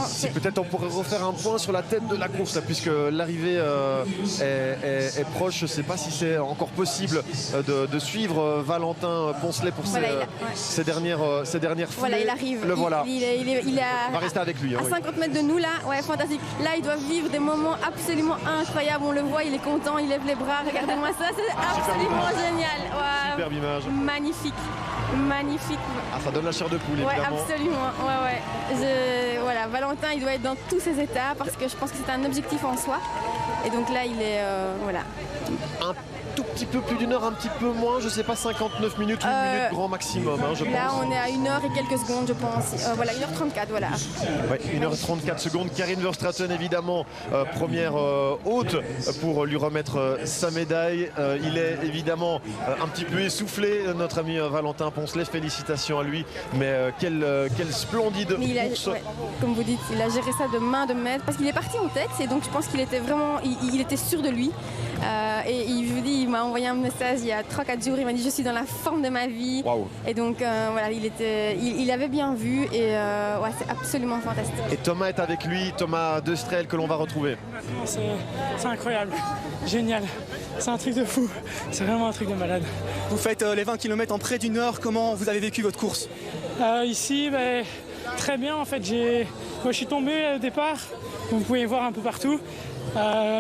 Si peut-être on pourrait refaire un point sur la tête de la course, là, puisque l'arrivée est proche. Je ne sais pas si c'est encore possible de suivre Valentin Poncelet pour ses dernières foulées. Voilà, il arrive. Le voilà. On va rester avec lui. À 50 mètres de nous, là, ouais, fantastique. Là, il doit vivre des moments absolument incroyables. On le voit, il est content, il lève les bras. Regardez-moi ça, c'est absolument génial. Wow. Superbe image. Magnifique. Magnifique. Ah, ça donne la chair de poule, évidemment. Ouais, absolument. Voilà, Valentin, il doit être dans tous ses états parce que je pense que c'est un objectif en soi. Et donc là, il est voilà. Un tout petit peu plus d'une heure, un petit peu moins, je sais pas, 59 minutes ou une minute grand maximum, je pense. Là, on est à 1 heure et quelques secondes, je pense. Voilà, 1h34, voilà. Ouais, 1h34 secondes. Karin Verstraeten, évidemment, première hôte pour lui remettre sa médaille. Il est évidemment un petit peu essoufflé, notre ami Valentin Poncelet. Félicitations à lui. Mais quelle splendide course. Comme vous dites, il a géré ça de main de maître parce qu'il est parti en tête. Et donc, je pense qu'il était vraiment, il était sûr de lui. Et il m'a envoyé un message il y a 3-4 jours, il m'a dit je suis dans la forme de ma vie. Wow. Et donc voilà, il avait bien vu et ouais, c'est absolument fantastique. Et Thomas est avec lui, Thomas Destrel que l'on va retrouver. C'est incroyable, génial, c'est un truc de fou, c'est vraiment un truc de malade. Vous faites les 20 km en près d'une heure, comment vous avez vécu votre course? Ici, très bien en fait, moi, je suis tombé au départ, vous pouvez voir un peu partout.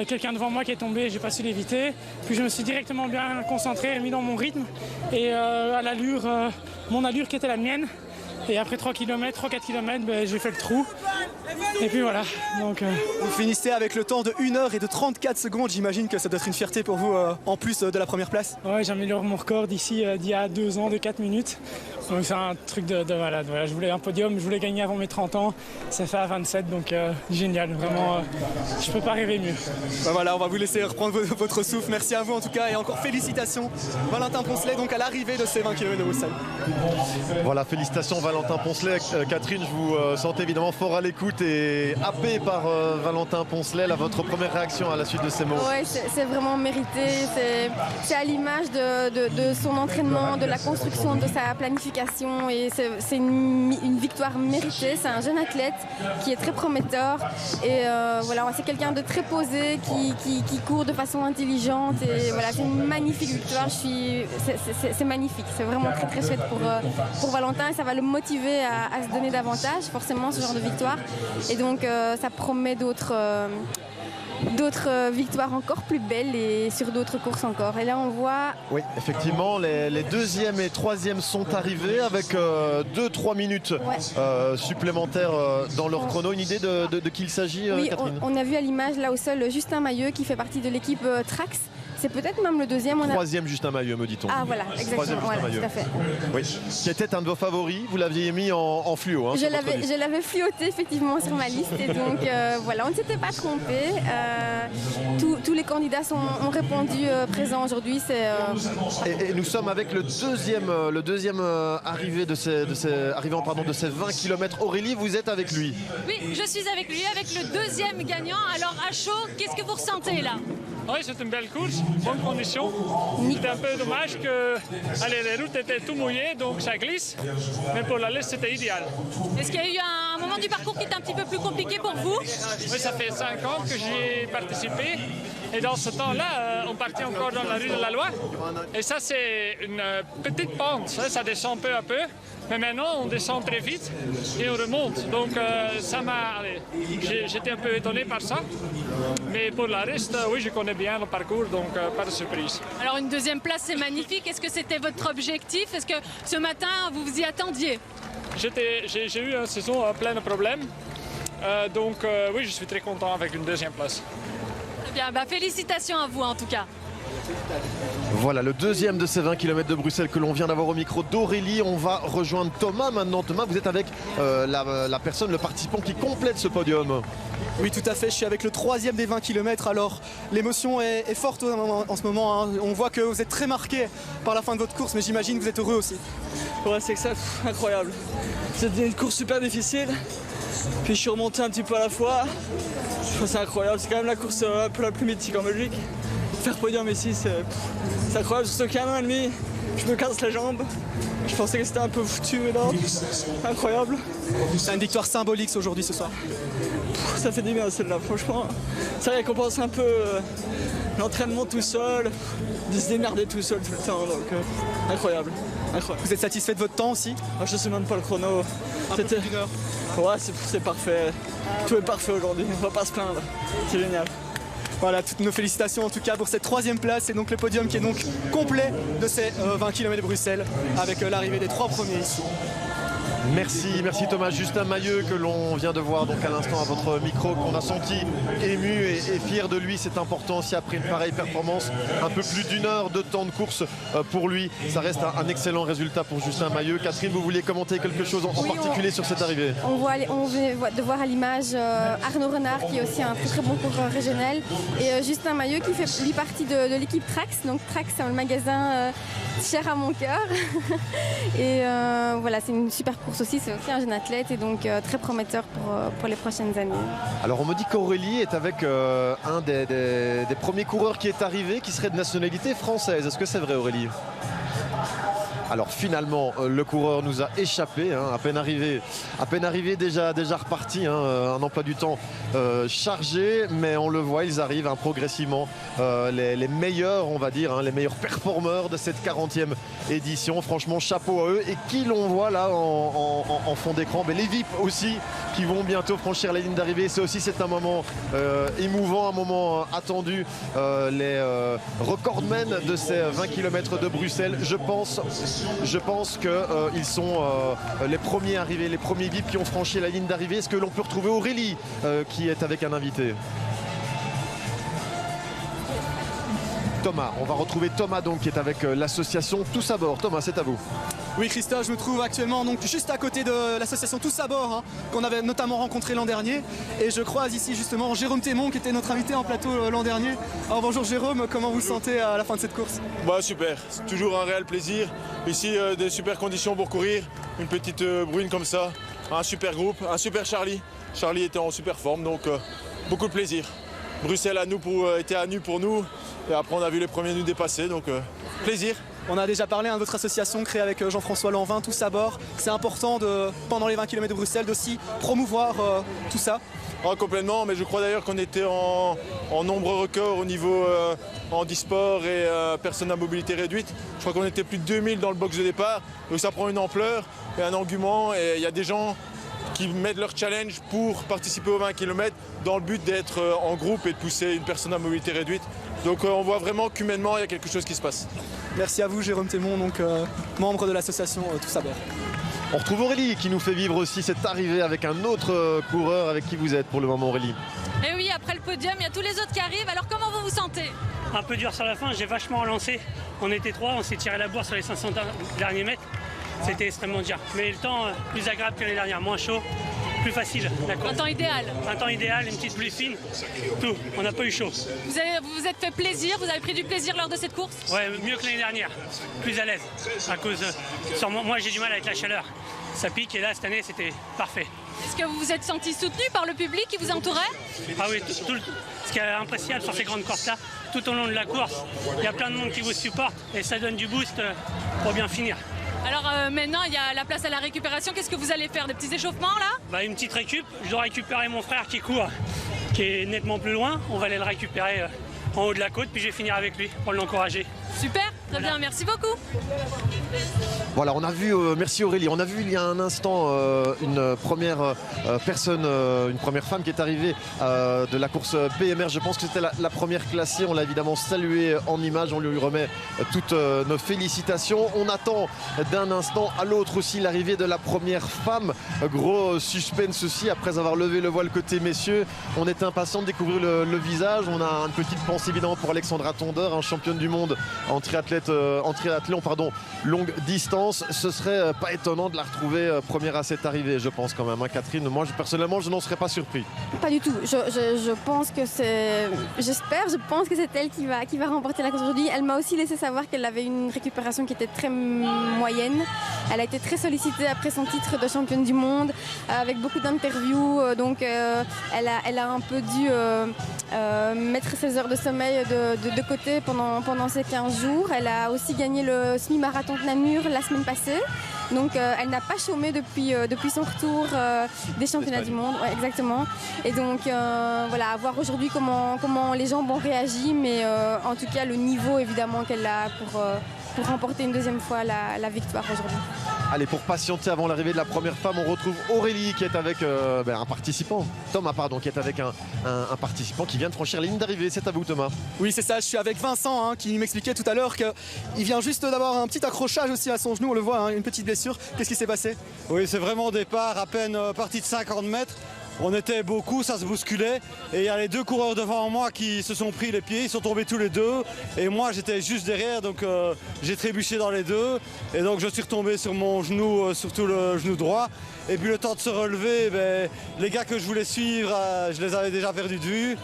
Quelqu'un devant moi qui est tombé, j'ai pas su l'éviter. Puis je me suis directement bien concentré, mis dans mon rythme et à l'allure, mon allure qui était la mienne. Et après 3-4 km, j'ai fait le trou. Et puis voilà. Donc, Vous finissez avec le temps de 1 heure et de 34 secondes. J'imagine que ça doit être une fierté pour vous en plus de la première place. Ouais, j'améliore mon record d'ici d'il y a 2 ans de 4 minutes. Donc c'est un truc de malade. Voilà, je voulais un podium, je voulais gagner avant mes 30 ans. C'est fait à 27, donc génial. Vraiment, je peux pas rêver mieux. Voilà, on va vous laisser reprendre votre souffle. Merci à vous en tout cas et encore félicitations. Valentin Poncelet donc à l'arrivée de ces 20 km de Bruxelles. Voilà, félicitations Valentin Poncelet. Catherine, je vous sens évidemment fort à l'écoute et happé par Valentin Poncelet. Là, votre première réaction à la suite de ces mots? Oui, c'est vraiment mérité. C'est à l'image de son entraînement, de la construction de sa planification. Et c'est une victoire méritée. C'est un jeune athlète qui est très prometteur. Et voilà, c'est quelqu'un de très posé, qui court de façon intelligente. Et voilà, c'est une magnifique victoire. C'est magnifique. C'est vraiment très très chouette pour Valentin. Et ça va le motiver à se donner davantage, forcément, ce genre de victoire. Et donc, ça promet d'autres victoires encore plus belles et sur d'autres courses encore. Et là, on voit... Oui, effectivement, les deuxième et troisième sont arrivés avec 2-3 minutes supplémentaires dans leur chrono. Une idée de qui il s'agit, oui, Catherine? on a vu à l'image, là au sol, Justin Mailleux qui fait partie de l'équipe Trax. C'est peut-être même le deuxième. Troisième Justin Mailleux, me dit-on. Ah voilà, exactement. Troisième Justin Mailleux. Tout à fait. Oui, qui était un de vos favoris. Vous l'aviez mis en fluo. Hein, je l'avais fluoté effectivement sur ma liste. Et donc voilà, on ne s'était pas trompé. Tous les candidats ont répondu présents aujourd'hui. Et nous sommes avec le deuxième arrivé de ces 20 km. Aurélie, vous êtes avec lui? Oui, je suis avec lui, avec le deuxième gagnant. Alors à chaud, qu'est-ce que vous ressentez là? Oui, c'est une belle course, bonne condition. C'était un peu dommage que les routes étaient tout mouillées, donc ça glisse. Mais pour la liste, c'était idéal. Est-ce qu'il y a eu un moment du parcours qui était un petit peu plus compliqué pour vous? Oui, ça fait 5 ans que j'y ai participé. Et dans ce temps-là, on partait encore dans la rue de la Loi. Et ça, c'est une petite pente. Ça descend peu à peu. Mais maintenant, on descend très vite et on remonte. Donc, j'étais un peu étonné par ça. Mais pour la reste, oui, je connais bien le parcours, donc pas de surprise. Alors, une deuxième place, c'est magnifique. Est-ce que c'était votre objectif? Est-ce que ce matin, vous vous y attendiez? J'ai eu une saison pleine de problèmes. Donc, oui, je suis très content avec une deuxième place. Bien, félicitations à vous en tout cas. Voilà le deuxième de ces 20 km de Bruxelles que l'on vient d'avoir au micro d'Aurélie. On va rejoindre Thomas maintenant. Thomas, vous êtes avec la personne, le participant qui complète ce podium. Oui, tout à fait, je suis avec le troisième des 20 km. Alors l'émotion est forte en ce moment, hein. On voit que vous êtes très marqué par la fin de votre course, mais j'imagine que vous êtes heureux aussi. Ouais, c'est que ça, incroyable. C'était une course super difficile. Puis je suis remonté un petit peu à la fois. C'est incroyable, c'est quand même la course un peu la plus mythique en Belgique. Faire podium ici, c'est incroyable, surtout qu'à 1 an et demi, je me casse la jambe. Je pensais que c'était un peu foutu, mais non, incroyable. C'est une victoire symbolique aujourd'hui ce soir. Ça fait du bien celle-là, franchement. Ça récompense un peu l'entraînement tout seul, de se démerder tout seul tout le temps, donc incroyable. Vous êtes satisfait de votre temps aussi? Je sais même pas le chrono. C'était une heure. Ouais, c'est parfait. Tout est parfait aujourd'hui, on va pas se plaindre. C'est génial. Voilà, toutes nos félicitations en tout cas pour cette 3e place et donc le podium qui est donc complet de ces 20 km de Bruxelles avec l'arrivée des 3 premiers ici. Merci Thomas. Justin Mailleux que l'on vient de voir donc à l'instant à votre micro, qu'on a senti ému et fier de lui. C'est important aussi après une pareille performance. Un peu plus d'1 heure de temps de course pour lui. Ça reste un excellent résultat pour Justin Mailleux. Catherine, vous vouliez commenter quelque chose en particulier sur cette arrivée? On vient de voir à l'image Arnaud Renard qui est aussi un très bon coureur régional et Justin Mailleux qui fait lui partie de l'équipe Trax. Donc Trax, c'est un magasin cher à mon cœur. Et voilà, c'est une super course aussi, c'est aussi un jeune athlète et donc très prometteur pour les prochaines années. Alors on me dit qu'Aurélie est avec un des premiers coureurs qui est arrivé, qui serait de nationalité française. Est-ce que c'est vrai, Aurélie? Alors finalement, le coureur nous a échappé, à peine arrivé déjà reparti, un emploi du temps chargé, mais on le voit, ils arrivent progressivement, les meilleurs, on va dire, les meilleurs performeurs de cette 40e édition. Franchement, chapeau à eux. Et qui l'on voit là en fond d'écran, les VIP aussi, qui vont bientôt franchir la ligne d'arrivée. C'est un moment émouvant, un moment attendu. Les recordmen de ces 20 km de Bruxelles, je pense qu'ils sont les premiers arrivés, les premiers VIP qui ont franchi la ligne d'arrivée. Est-ce que l'on peut retrouver Aurélie qui est avec un invité? Thomas, on va retrouver Thomas donc qui est avec l'association Tous à bord. Thomas, c'est à vous. Oui Christophe, je me trouve actuellement donc juste à côté de l'association Tous à bord qu'on avait notamment rencontré l'an dernier et je croise ici justement Jérôme Thémon qui était notre invité en plateau l'an dernier. Alors bonjour Jérôme, comment vous le sentez à la fin de cette course? Super, c'est toujours un réel plaisir. Ici des super conditions pour courir, une petite brune comme ça, un super groupe, un super Charlie. Charlie était en super forme donc beaucoup de plaisir. Bruxelles était à nu pour nous et après on a vu les premiers nous dépasser donc plaisir. On a déjà parlé de votre association créée avec Jean-François Lanvin, Tous à bord. C'est important pendant les 20 km de Bruxelles d'aussi promouvoir tout ça. Complètement, mais je crois d'ailleurs qu'on était en nombre record au niveau handisport et personnes à mobilité réduite. Je crois qu'on était plus de 2000 dans le box de départ, donc ça prend une ampleur et un engouement et il y a des gens qui mettent leur challenge pour participer aux 20 km dans le but d'être en groupe et de pousser une personne à mobilité réduite. Donc on voit vraiment qu'humainement il y a quelque chose qui se passe. Merci à vous Jérôme Thémon, donc membre de l'association Tous à bord. On retrouve Aurélie qui nous fait vivre aussi cette arrivée avec un autre coureur. Avec qui vous êtes pour le moment, Aurélie? Et oui, après le podium, il y a tous les autres qui arrivent. Alors comment vous vous sentez? Un peu dur sur la fin, j'ai vachement relancé. On était 3, on s'est tiré la bourre sur les 500 derniers mètres. C'était extrêmement dur. Mais le temps plus agréable que l'année dernière, moins chaud, plus facile. Un temps idéal. Un temps idéal, une petite pluie fine, tout. On n'a pas eu chaud. Vous vous êtes fait plaisir, vous avez pris du plaisir lors de cette course? Ouais, mieux que l'année dernière, plus à l'aise. À cause, moi j'ai du mal avec la chaleur. Ça pique et là cette année c'était parfait. Est-ce que vous vous êtes senti soutenu par le public qui vous entourait? Ah oui, ce qui est impressionnant sur ces grandes courses-là, tout au long de la course, il y a plein de monde qui vous supporte et ça donne du boost pour bien finir. Alors maintenant, il y a la place à la récupération. Qu'est-ce que vous allez faire? Des petits échauffements là? Une petite récup. Je dois récupérer mon frère qui court, qui est nettement plus loin. On va aller le récupérer en haut de la côte, puis je vais finir avec lui pour l'encourager. Super, très bien, merci beaucoup. Voilà, on a vu, merci Aurélie, on a vu il y a un instant une première personne, une première femme qui est arrivée de la course PMR. Je pense que c'était la première classée. On l'a évidemment saluée en image, on lui remet toutes nos félicitations. On attend d'un instant à l'autre aussi l'arrivée de la première femme. Gros suspense aussi après avoir levé le voile côté messieurs. On est impatient de découvrir le visage. On a une petite pensée évidemment pour Alexandra Tondeur, championne du monde en triathlon longue distance. Ce serait pas étonnant de la retrouver première à cette arrivée, je pense quand même, Catherine. Moi personnellement je n'en serais pas surpris. Pas du tout, je pense que c'est, je pense que c'est elle qui va remporter la course aujourd'hui. Elle m'a aussi laissé savoir qu'elle avait une récupération qui était très moyenne. Elle a été très sollicitée après son titre de championne du monde avec beaucoup d'interviews, donc elle a un peu dû mettre ses heures de sommeil de côté pendant ces 15 jours. Elle a aussi gagné le semi-marathon de Namur la semaine passée. Donc elle n'a pas chômé depuis son retour des championnats du monde. Ouais, exactement. Et donc voilà, à voir aujourd'hui comment les jambes ont réagi, mais en tout cas le niveau évidemment qu'elle a pour remporter une deuxième fois la victoire aujourd'hui. Allez, pour patienter avant l'arrivée de la première femme, on retrouve Aurélie qui est avec un participant. Thomas, pardon, qui est avec un participant qui vient de franchir la ligne d'arrivée. C'est à vous, Thomas. Oui, c'est ça, je suis avec Vincent qui m'expliquait tout à l'heure qu'il vient juste d'avoir un petit accrochage aussi à son genou, on le voit, une petite blessure. Qu'est-ce qui s'est passé? Oui, c'est vraiment au départ, à peine parti de 50 mètres. On était beaucoup, ça se bousculait. Et il y a les deux coureurs devant moi qui se sont pris les pieds, ils sont tombés tous les deux. Et moi, j'étais juste derrière, donc j'ai trébuché dans les deux. Et donc je suis retombé sur mon genou, surtout le genou droit. Et puis le temps de se relever, les gars que je voulais suivre, je les avais déjà perdus de vue.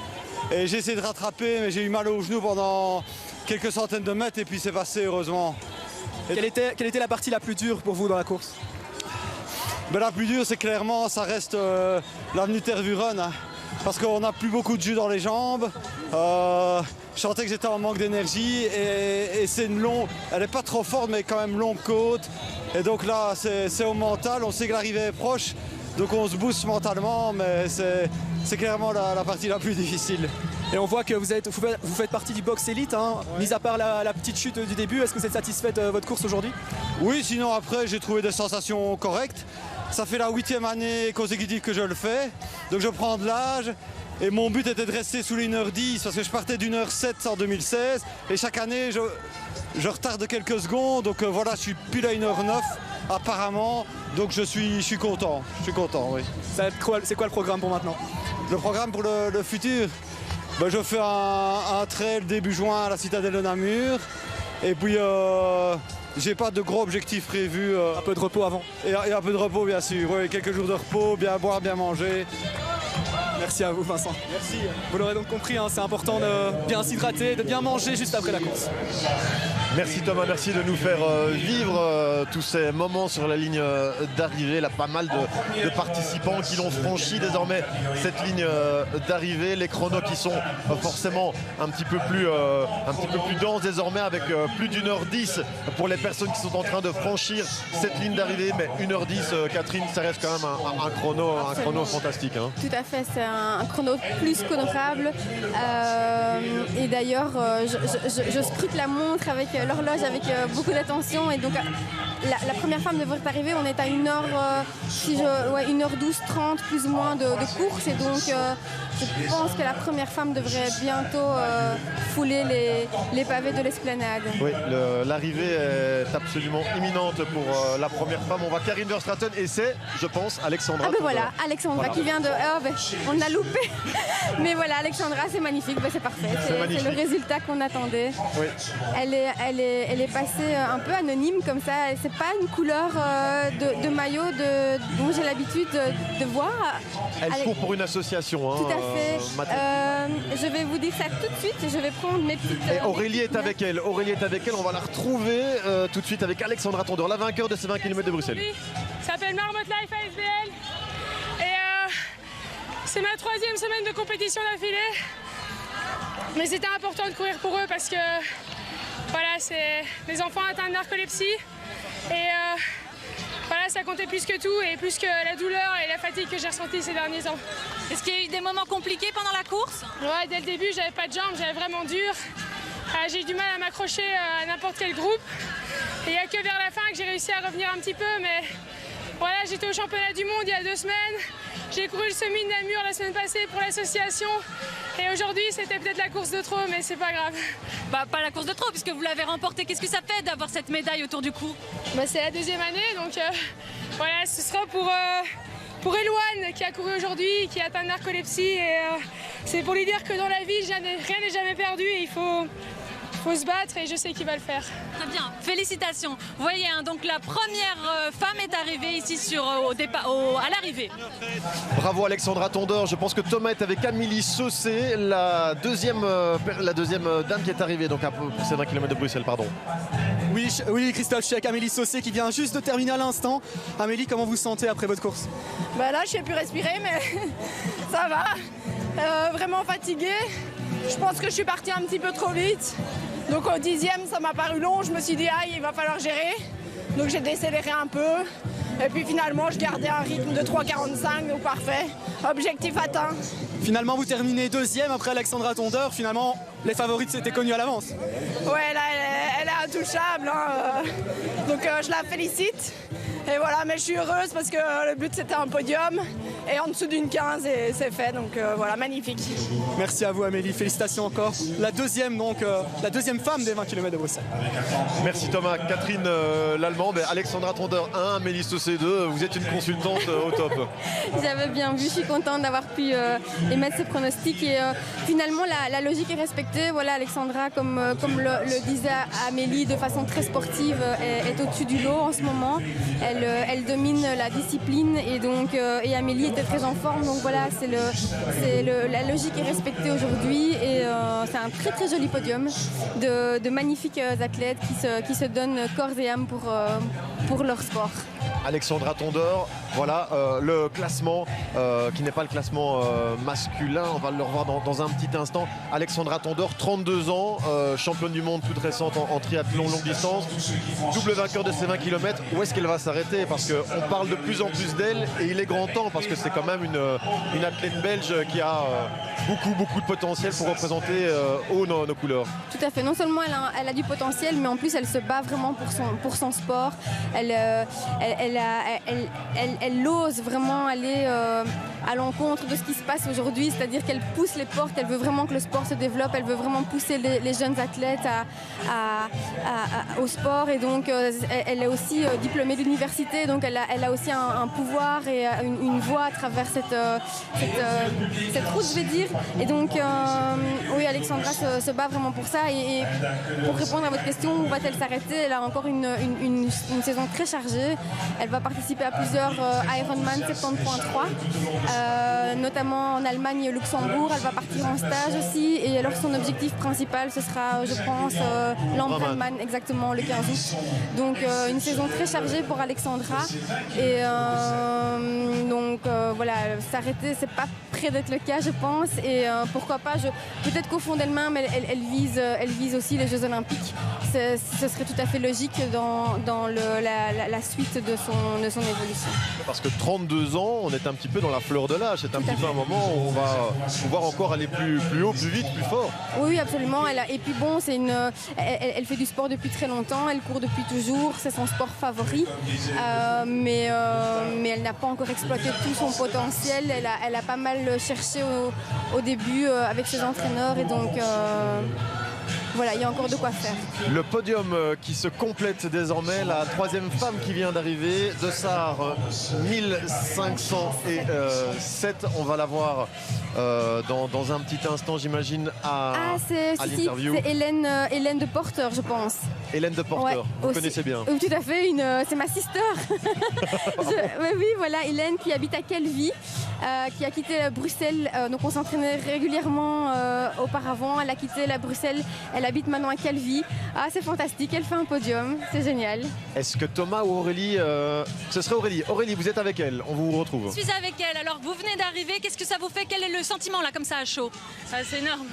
Et j'ai essayé de rattraper, mais j'ai eu mal au genou pendant quelques centaines de mètres et puis c'est passé heureusement. Quelle était la partie la plus dure pour vous dans la course? La plus dure, c'est clairement, ça reste l'avenue Tervuren, hein, parce qu'on n'a plus beaucoup de jus dans les jambes. Je sentais que j'étais en manque d'énergie et c'est une longue, elle n'est pas trop forte, mais quand même longue côte. Et donc là, c'est au mental, on sait que l'arrivée est proche, donc on se booste mentalement, mais c'est clairement la partie la plus difficile. Et on voit que vous faites partie du box élite, hein. Ouais. Mis à part la petite chute du début, est-ce que vous êtes satisfait de votre course aujourd'hui? Oui, sinon après j'ai trouvé des sensations correctes. Ça fait la 8e année consécutive que je le fais, donc je prends de l'âge. Et mon but était de rester sous les 1h10 parce que je partais d'1h07 en 2016. Et chaque année, je retarde quelques secondes. Donc voilà, je suis pile à 1h09 apparemment. Donc je suis content. Je suis content, oui. C'est quoi le programme pour maintenant? Le programme pour le futur, je fais un trail début juin à la citadelle de Namur. Et puis j'ai pas de gros objectifs prévus. Un peu de repos avant. Et un peu de repos bien sûr. Oui, quelques jours de repos, bien boire, bien manger. Merci à vous Vincent. Merci. Vous l'aurez donc compris, hein, c'est important de bien s'hydrater, de bien manger juste après la course. Merci Thomas, merci de nous faire vivre tous ces moments sur la ligne d'arrivée. Il y a pas mal de participants qui l'ont franchi désormais cette ligne d'arrivée. Les chronos qui sont forcément un petit peu plus denses désormais avec plus d'1h10 pour les personnes qui sont en train de franchir cette ligne d'arrivée. Mais 1h10, Catherine, ça reste quand même un chrono fantastique. Hein. Tout à fait, c'est un chrono plus qu'honorable. Et d'ailleurs, je scrute la montre avec l'horloge avec beaucoup d'attention. Et donc, la première femme devrait arriver. On est à 1h12, 30 plus ou moins de course. Et donc, je pense que la première femme devrait bientôt fouler les pavés de l'esplanade. Oui, l'arrivée est absolument imminente pour la première femme. On voit Karin Verstraeten et c'est, je pense, Alexandra. Ah ben voilà, Alexandra qui vient de... on a loupé. Mais voilà, Alexandra, c'est magnifique, c'est parfait. C'est le résultat qu'on attendait. Oui. Elle est passée un peu anonyme comme ça. C'est pas une couleur de maillot dont j'ai l'habitude de voir. Elle court pour une association. Tout à fait. Je vais vous dire ça tout de suite et je vais prendre mes petites... Et Aurélie est avec elle. Aurélie est avec elle. On va la retrouver tout de suite avec Alexandra Tondeur, la vainqueur de ces 20 km de Bruxelles. Oui, ça s'appelle Marmot Life ASBL. Et c'est ma 3e semaine de compétition d'affilée. Mais c'était important de courir pour eux parce que voilà, c'est des enfants atteints de narcolepsie. Et voilà, ça comptait plus que tout et plus que la douleur et la fatigue que j'ai ressentie ces derniers temps. Est-ce qu'il y a eu des moments compliqués pendant la course? Ouais, dès le début, j'avais pas de jambes, j'avais vraiment dur. J'ai eu du mal à m'accrocher à n'importe quel groupe. Et il n'y a que vers la fin que j'ai réussi à revenir un petit peu. Mais voilà, j'étais au championnat du monde il y a 2 semaines. J'ai couru le semi de Namur la semaine passée pour l'association. Et aujourd'hui, c'était peut-être la course de trop, mais c'est pas grave. Pas la course de trop, puisque vous l'avez remportée. Qu'est-ce que ça fait d'avoir cette médaille autour du cou? C'est la 2e année, donc voilà, ce sera pour Elouane qui a couru aujourd'hui, qui a atteint de narcolepsie. Et c'est pour lui dire que dans la vie, rien n'est jamais perdu et il faut se battre et je sais qu'il va le faire. Très bien, félicitations. Vous voyez, donc la première femme est arrivée ici à l'arrivée. Bravo Alexandra Tondeur. Je pense que Thomas est avec Amélie Saucé, la deuxième dame qui est arrivée donc pour ces 20 km de Bruxelles, pardon. Oui, Christophe, je suis avec Amélie Saucé qui vient juste de terminer à l'instant. Amélie, comment vous vous sentez après votre course? Là, je ne sais plus respirer, mais ça va. vraiment fatiguée. Je pense que je suis partie un petit peu trop vite. Donc au 10e, ça m'a paru long. Je me suis dit, aïe, il va falloir gérer. Donc j'ai décéléré un peu. Et puis finalement, je gardais un rythme de 3,45, donc parfait. Objectif atteint. Finalement, vous terminez 2e après Alexandra Tondeur. Finalement, les favorites s'étaient connues à l'avance. Ouais, là, elle est intouchable. Hein. Donc je la félicite. Et voilà, mais je suis heureuse parce que le but c'était un podium. Et en dessous d'une 15, et c'est fait. Donc voilà, magnifique. Merci à vous Amélie, félicitations encore. La deuxième femme des 20 km de Bruxelles. Merci Thomas. Catherine l'Allemande, Alexandra Tondeur 1, Amélie Saucé 2. Vous êtes une consultante au top. J'avais bien vu, je suis contente d'avoir pu émettre ces pronostics et finalement la logique est respectée. Voilà, Alexandra, comme le disait Amélie, de façon très sportive, est au-dessus du lot en ce moment. Elle domine la discipline et Amélie était très en forme, donc voilà, la logique est respectée aujourd'hui et c'est un très très joli podium de magnifiques athlètes qui se donnent corps et âme pour leur sport. Alexandra Tondeur, voilà le classement qui n'est pas le classement masculin, on va le revoir dans un petit instant. Alexandra Tondeur, 32 ans, championne du monde toute récente en triathlon longue distance, double vainqueur de ces 20 km. Où est-ce qu'elle va s'arrêter? Parce qu'on parle de plus en plus d'elle et il est grand temps parce que c'est quand même une athlète belge qui a beaucoup de potentiel pour représenter haut nos couleurs. Tout à fait, non seulement elle a du potentiel, mais en plus elle se bat vraiment pour son sport. Elle ose vraiment aller à l'encontre de ce qui se passe aujourd'hui, c'est-à-dire qu'elle pousse les portes, elle veut vraiment que le sport se développe, elle veut vraiment pousser les jeunes athlètes au sport et donc elle est aussi diplômée d'université, donc elle a aussi un pouvoir et une voix à travers cette route, je vais dire. Et donc oui, Alexandra se bat vraiment pour ça et pour répondre à votre question, où va-t-elle s'arrêter? Elle a encore une saison très chargée. Elle va participer à plusieurs Ironman 70.3, notamment en Allemagne et au Luxembourg. Elle va partir en stage aussi. Et alors son objectif principal, ce sera, je pense, l'Ambrelman, exactement, le 15 août. Donc une saison très chargée pour Alexandra. Et donc voilà, s'arrêter, c'est pas près d'être le cas, je pense. Et pourquoi pas, peut-être qu'au fond d'elle-même, elle vise aussi les Jeux Olympiques. Ce serait tout à fait logique dans la suite de son évolution. Parce que 32 ans, on est un petit peu dans la fleur de l'âge. C'est un petit peu un moment où on va pouvoir encore aller plus haut, plus vite, plus fort. Oui, absolument. Et puis bon, elle fait du sport depuis très longtemps, elle court depuis toujours, c'est son sport favori. Mais elle n'a pas encore exploité tout son potentiel. Elle a pas mal cherché au début avec ses entraîneurs et donc voilà, il y a encore de quoi faire. Le podium qui se complète désormais, la troisième femme qui vient d'arriver, de Sar 1507. On va la voir dans un petit instant, j'imagine, à l'interview. C'est Hélène de Porter, je pense. Hélène de Porter, ouais, vous connaissez bien. Tout à fait, c'est ma sister. Oui, voilà, Hélène qui habite à Calvi, qui a quitté Bruxelles. Donc on s'entraînait régulièrement auparavant. Elle a quitté la Bruxelles. Elle habite maintenant à Calvi. Ah, c'est fantastique, elle fait un podium, c'est génial. Est-ce que Thomas ou Aurélie, ce serait Aurélie. Aurélie, vous êtes avec elle, on vous retrouve. Je suis avec elle, alors vous venez d'arriver, qu'est-ce que ça vous fait? Quel est le sentiment là comme ça à chaud? C'est énorme.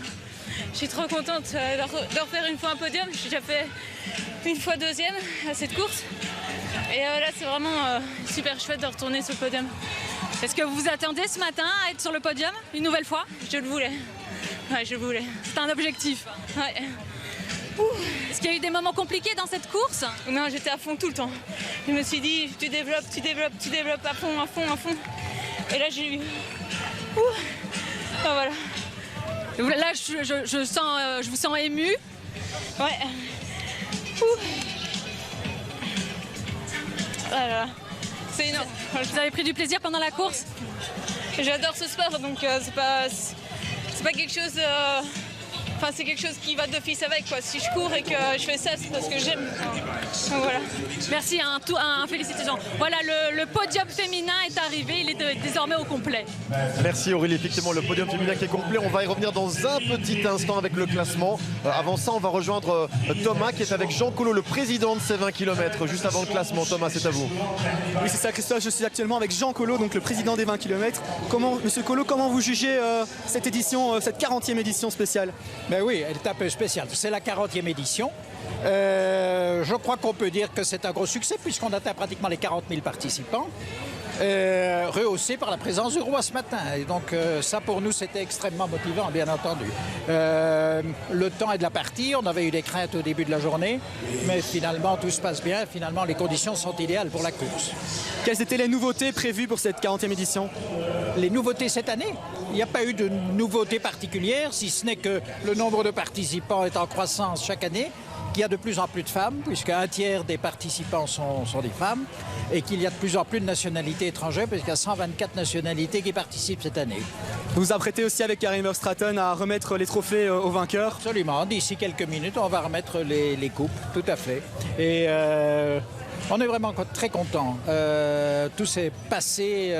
Je suis trop contente de refaire une fois un podium. J'ai déjà fait une fois deuxième à cette course. Et là, c'est vraiment super chouette de retourner sur le podium. Est-ce que vous vous attendez ce matin à être sur le podium une nouvelle fois? Je le voulais. Ouais, je le voulais. C'est un objectif. Ouais. Est-ce qu'il y a eu des moments compliqués dans cette course? Non, j'étais à fond tout le temps. Je me suis dit, tu développes à fond. Et là, j'ai eu... Oh, voilà. Là, je vous sens ému. Ouais. Voilà. C'est énorme. Vous avez pris du plaisir pendant la course? J'adore ce sport, donc c'est pas quelque chose enfin, c'est quelque chose qui va d'office avec, quoi. Si je cours et que je fais ça, c'est parce que j'aime. Donc, voilà. Merci, félicitations. Voilà, le podium féminin est arrivé, il est désormais au complet. Merci Aurélie, effectivement le podium féminin qui est complet. On va y revenir dans un petit instant avec le classement. Avant ça, on va rejoindre Thomas qui est avec Jean Collot, le président de ces 20 km, juste avant le classement. Thomas, c'est à vous. Oui, c'est ça Christophe, je suis actuellement avec Jean Collot, donc le président des 20 km. Monsieur Collot, comment vous jugez cette édition, cette 40e édition spéciale? Ben oui, elle est un peu spéciale. C'est la 40e édition. Je crois qu'on peut dire que c'est un gros succès puisqu'on atteint pratiquement les 40 000 participants. Rehaussé par la présence du roi ce matin. Et donc ça pour nous c'était extrêmement motivant, bien entendu. Le temps est de la partie, on avait eu des craintes au début de la journée, mais finalement tout se passe bien, finalement les conditions sont idéales pour la course. Quelles étaient les nouveautés prévues pour cette 40e édition? Les nouveautés cette année? Il n'y a pas eu de nouveautés particulières, si ce n'est que le nombre de participants est en croissance chaque année, qu'il y a de plus en plus de femmes, puisqu'un tiers des participants sont des femmes, et qu'il y a de plus en plus de nationalités étrangères, puisqu'il y a 124 nationalités qui participent cette année. Vous vous apprêtez aussi avec Karin Verstraeten à remettre les trophées aux vainqueurs? Absolument, d'ici quelques minutes, on va remettre les coupes, tout à fait. Et on est vraiment très contents. Tout s'est passé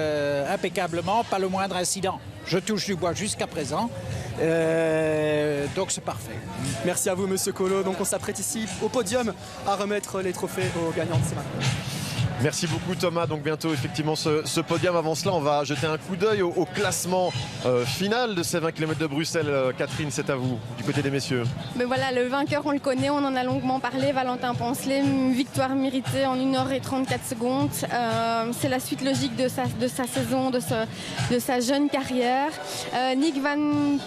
impeccablement, pas le moindre incident. Je touche du bois jusqu'à présent. Donc c'est parfait. Merci à vous Monsieur Collot. Donc on s'apprête ici au podium à remettre les trophées aux gagnants de ces matchs. Merci beaucoup Thomas, donc bientôt effectivement ce podium. Avant cela, on va jeter un coup d'œil au classement final de ces 20 km de Bruxelles. Catherine, c'est à vous, du côté des messieurs. Mais voilà, le vainqueur, on le connaît, on en a longuement parlé, Valentin Poncelet, une victoire méritée en 1h34 secondes. C'est la suite logique de sa saison, de sa jeune carrière. Nick Van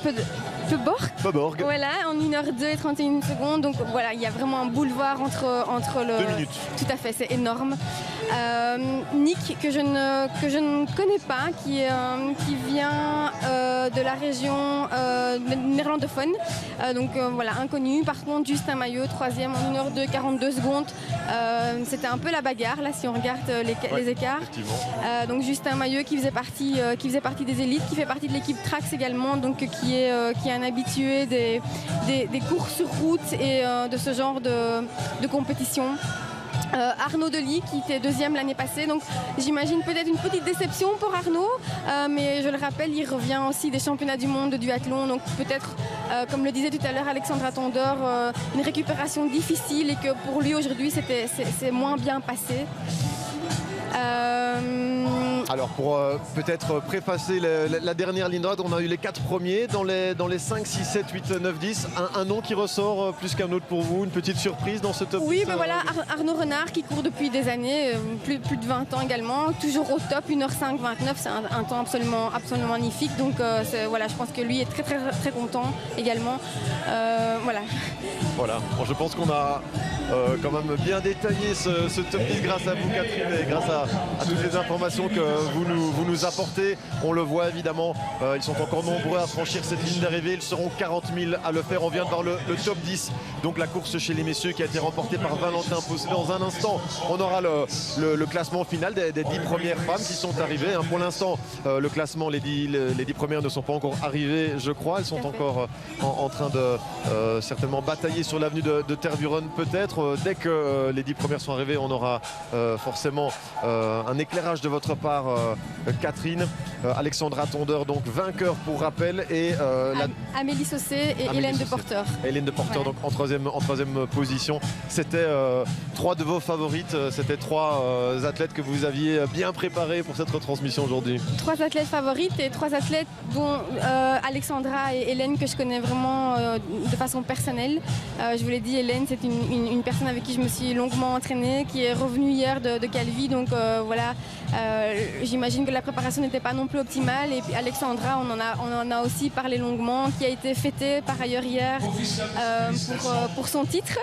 Peborg, voilà, en 1h02 et 31 secondes. Donc voilà, il y a vraiment un boulevard entre le... 2 minutes. Tout à fait, c'est énorme. Nick, que je ne connais pas, qui vient de la région néerlandophone, donc voilà, inconnu. Par contre, Justin Maillot, 3e en 1h02 42 secondes. C'était un peu la bagarre là si on regarde les écarts. Donc Justin Maillot qui faisait partie des élites, qui fait partie de l'équipe Trax également, donc qui est un habitué des courses sur route et de ce genre de compétition. Arnaud Delis qui était 2e l'année passée, donc j'imagine peut-être une petite déception pour Arnaud, mais je le rappelle, il revient aussi des championnats du monde de duathlon, donc peut-être, comme le disait tout à l'heure Alexandra Tondeur, une récupération difficile et que pour lui aujourd'hui c'est moins bien passé. Alors pour peut-être préfacer la dernière ligne droite, on a eu les 4 premiers dans les 5, 6, 7, 8, 9, 10. Un nom qui ressort plus qu'un autre pour vous, une petite surprise dans ce top 10. Oui, ben voilà, Arnaud Renard qui court depuis des années, plus de 20 ans également, toujours au top, 1h05, 29, c'est un temps absolument magnifique. Donc voilà, je pense que lui est très très très content également. Voilà. Voilà, bon, je pense qu'on a quand même bien détaillé ce top 10 grâce à vous Catherine et grâce à toutes les informations que vous nous apportez. On le voit évidemment, ils sont encore nombreux à franchir cette ligne d'arrivée, ils seront 40 000 à le faire. On vient de voir le top 10, donc la course chez les messieurs qui a été remportée par Valentin Poncelet. Dans un instant, on aura le classement final des 10 premières femmes qui sont arrivées. Pour l'instant, le classement, les 10 premières ne sont pas encore arrivées, je crois. Elles sont encore en train de certainement batailler sur l'avenue de Tervuren peut-être. Dès que les 10 premières sont arrivées, on aura forcément un éclairage de votre part, Catherine. Alexandra Tondeur, donc vainqueur pour rappel, et Amélie Saucé et Hélène de Porter. Hélène de Porter, voilà. Donc en troisième position. C'était 3 de vos favorites, c'était 3 athlètes que vous aviez bien préparés pour cette retransmission aujourd'hui. 3 athlètes favorites et 3 athlètes dont Alexandra et Hélène que je connais vraiment de façon personnelle. Je vous l'ai dit, Hélène, c'est une personne avec qui je me suis longuement entraînée, qui est revenue hier de Calvi, donc voilà, j'imagine que la préparation n'était pas non plus optimale. Et puis Alexandra, on en a aussi parlé longuement, qui a été fêtée par ailleurs hier pour son titre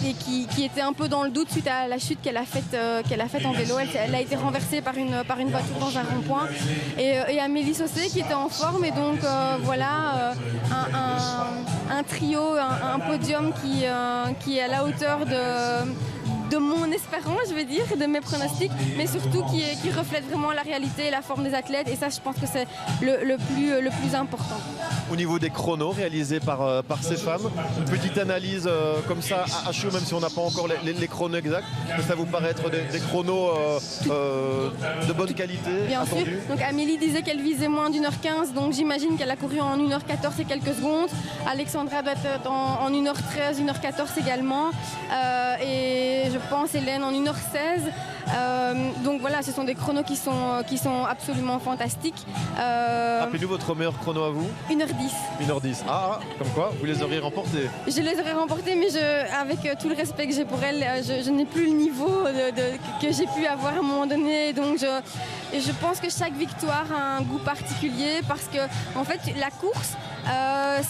et qui était un peu dans le doute suite à la chute qu'elle a faite en vélo. Elle a été renversée par une voiture dans un rond-point, et Amélie Saucé qui était en forme, et donc voilà, un trio, un podium qui est à la hauteur de de mon espérance, je veux dire, de mes pronostics, mais surtout qui reflète vraiment la réalité et la forme des athlètes. Et ça, je pense que c'est le plus important. Au niveau des chronos réalisés par ces femmes, une petite analyse comme ça à chaud, même si on n'a pas encore les chronos exacts, ça vous paraît être des chronos de bonne qualité? Bien attendus? sûr. Donc Amélie disait qu'elle visait moins d'1h15, donc j'imagine qu'elle a couru en 1h14 et quelques secondes. Alexandra doit être en 1h13, 1h14 également. Et je pense Hélène en 1h16. Donc voilà, ce sont des chronos qui sont absolument fantastiques. Rappelez-nous votre meilleur chrono à vous? 1h10. 1h10. Ah, comme quoi, vous les auriez remportés? Je les aurais remportés, mais avec tout le respect que j'ai pour elles, je n'ai plus le niveau que j'ai pu avoir à un moment donné. Donc je pense que chaque victoire a un goût particulier parce que en fait la course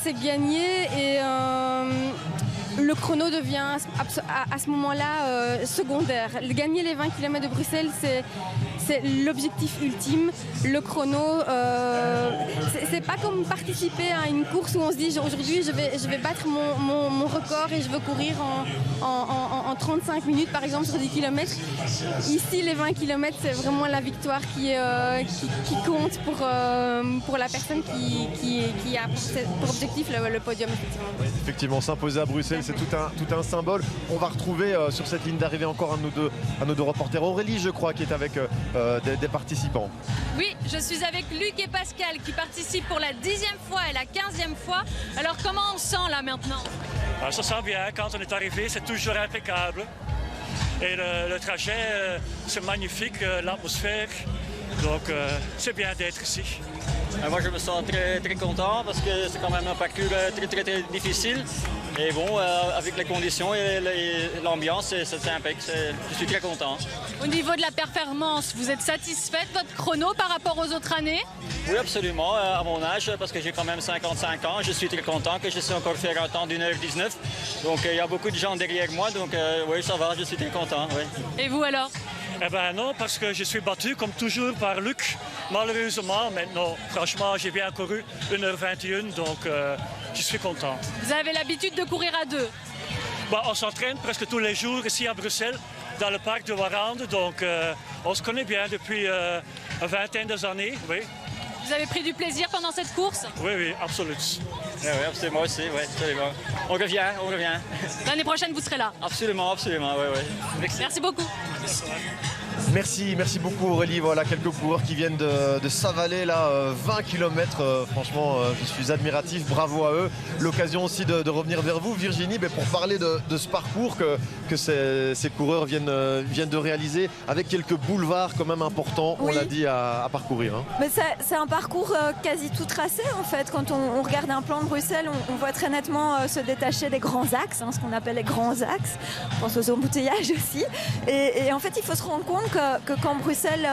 c'est gagner et le chrono devient à ce moment-là secondaire. Gagner les 20 km de Bruxelles, c'est l'objectif ultime. Le chrono, c'est pas comme participer à une course où on se dit aujourd'hui je vais battre mon record et je veux courir en 35 minutes par exemple sur 10 km. Ici les 20 km c'est vraiment la victoire qui compte pour la personne qui a pour objectif le podium effectivement. Oui, effectivement, s'imposer à Bruxelles c'est tout un symbole. On va retrouver sur cette ligne d'arrivée encore un de nos deux reporters, Aurélie je crois, qui est avec des participants. Oui, je suis avec Luc et Pascal qui participent pour la 10e fois et la 15e fois. Alors comment on sent là maintenant? Ça sent bien, quand on est arrivé, c'est toujours impeccable. Et le trajet, c'est magnifique, l'atmosphère. Donc c'est bien d'être ici. Moi je me sens très, très content parce que c'est quand même un parcours très difficile. Et bon, avec les conditions et l'ambiance, c'est impec. Je suis très content. Au niveau de la performance, vous êtes satisfait de votre chrono par rapport aux autres années? Oui, absolument. À mon âge, parce que j'ai quand même 55 ans, je suis très content que je sais encore faire un temps d'1h19. Donc il y a beaucoup de gens derrière moi, donc oui, ça va, je suis très content. Oui. Et vous alors? Eh ben non, parce que je suis battu comme toujours par Luc, malheureusement. Maintenant, franchement, j'ai bien couru 1h21, donc je suis content. Vous avez l'habitude de courir à deux? On s'entraîne presque tous les jours ici à Bruxelles, dans le parc de Warande, donc on se connaît bien depuis une vingtaine d'années, oui. Vous avez pris du plaisir pendant cette course? Oui, absolument. Oui, absolument aussi, oui, absolument. On revient. L'année prochaine, vous serez là? Absolument, oui. Merci beaucoup. Merci beaucoup Aurélie. Voilà quelques coureurs qui viennent de s'avaler là 20 km. Franchement, je suis admiratif. Bravo à eux. L'occasion aussi de revenir vers vous, Virginie, pour parler de ce parcours que ces coureurs viennent de réaliser avec quelques boulevards quand même importants, on l'a dit, à parcourir. Hein. Mais c'est un parcours quasi tout tracé en fait. Quand on regarde un plan de Bruxelles, on voit très nettement se détacher des grands axes, ce qu'on appelle les grands axes. On pense aux embouteillages aussi. Et en fait, il faut se rendre compte que quand Bruxelles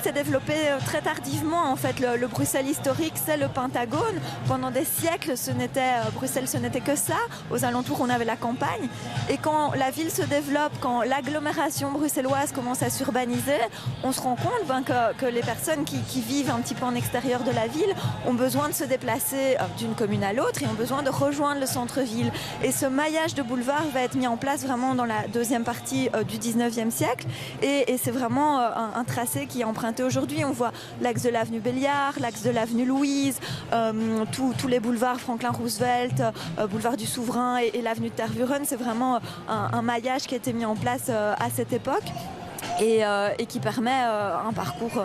s'est développée très tardivement, en fait, le Bruxelles historique, c'est le Pentagone. Pendant des siècles, Bruxelles, ce n'était que ça. Aux alentours, on avait la campagne. Et quand la ville se développe, quand l'agglomération bruxelloise commence à s'urbaniser, on se rend compte que les personnes qui vivent un petit peu en extérieur de la ville ont besoin de se déplacer d'une commune à l'autre et ont besoin de rejoindre le centre-ville. Et ce maillage de boulevards va être mis en place vraiment dans la deuxième partie du 19e siècle. Et c'est vraiment un tracé qui est emprunté aujourd'hui. On voit l'axe de l'avenue Béliard, l'axe de l'avenue Louise, tous les boulevards Franklin Roosevelt, boulevard du Souverain et l'avenue de Tervuren. C'est vraiment un maillage qui a été mis en place à cette époque. Et qui permet un parcours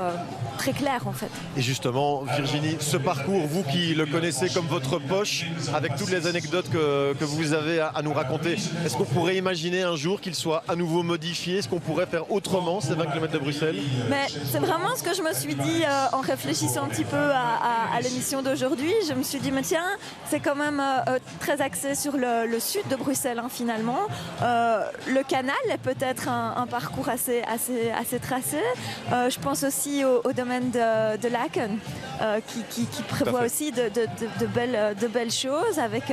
très clair en fait. Et justement, Virginie, ce parcours, vous qui le connaissez comme votre poche, avec toutes les anecdotes que vous avez à nous raconter, est-ce qu'on pourrait imaginer un jour qu'il soit à nouveau modifié? Est-ce qu'on pourrait faire autrement ces 20 km de Bruxelles? Mais c'est vraiment ce que je me suis dit en réfléchissant un petit peu à l'émission d'aujourd'hui. Je me suis dit, mais tiens, c'est quand même très axé sur le sud de Bruxelles finalement. Le canal est peut-être un parcours assez tracé. Je pense aussi au domaine Ironman de Laken, qui prévoit aussi de belles choses, avec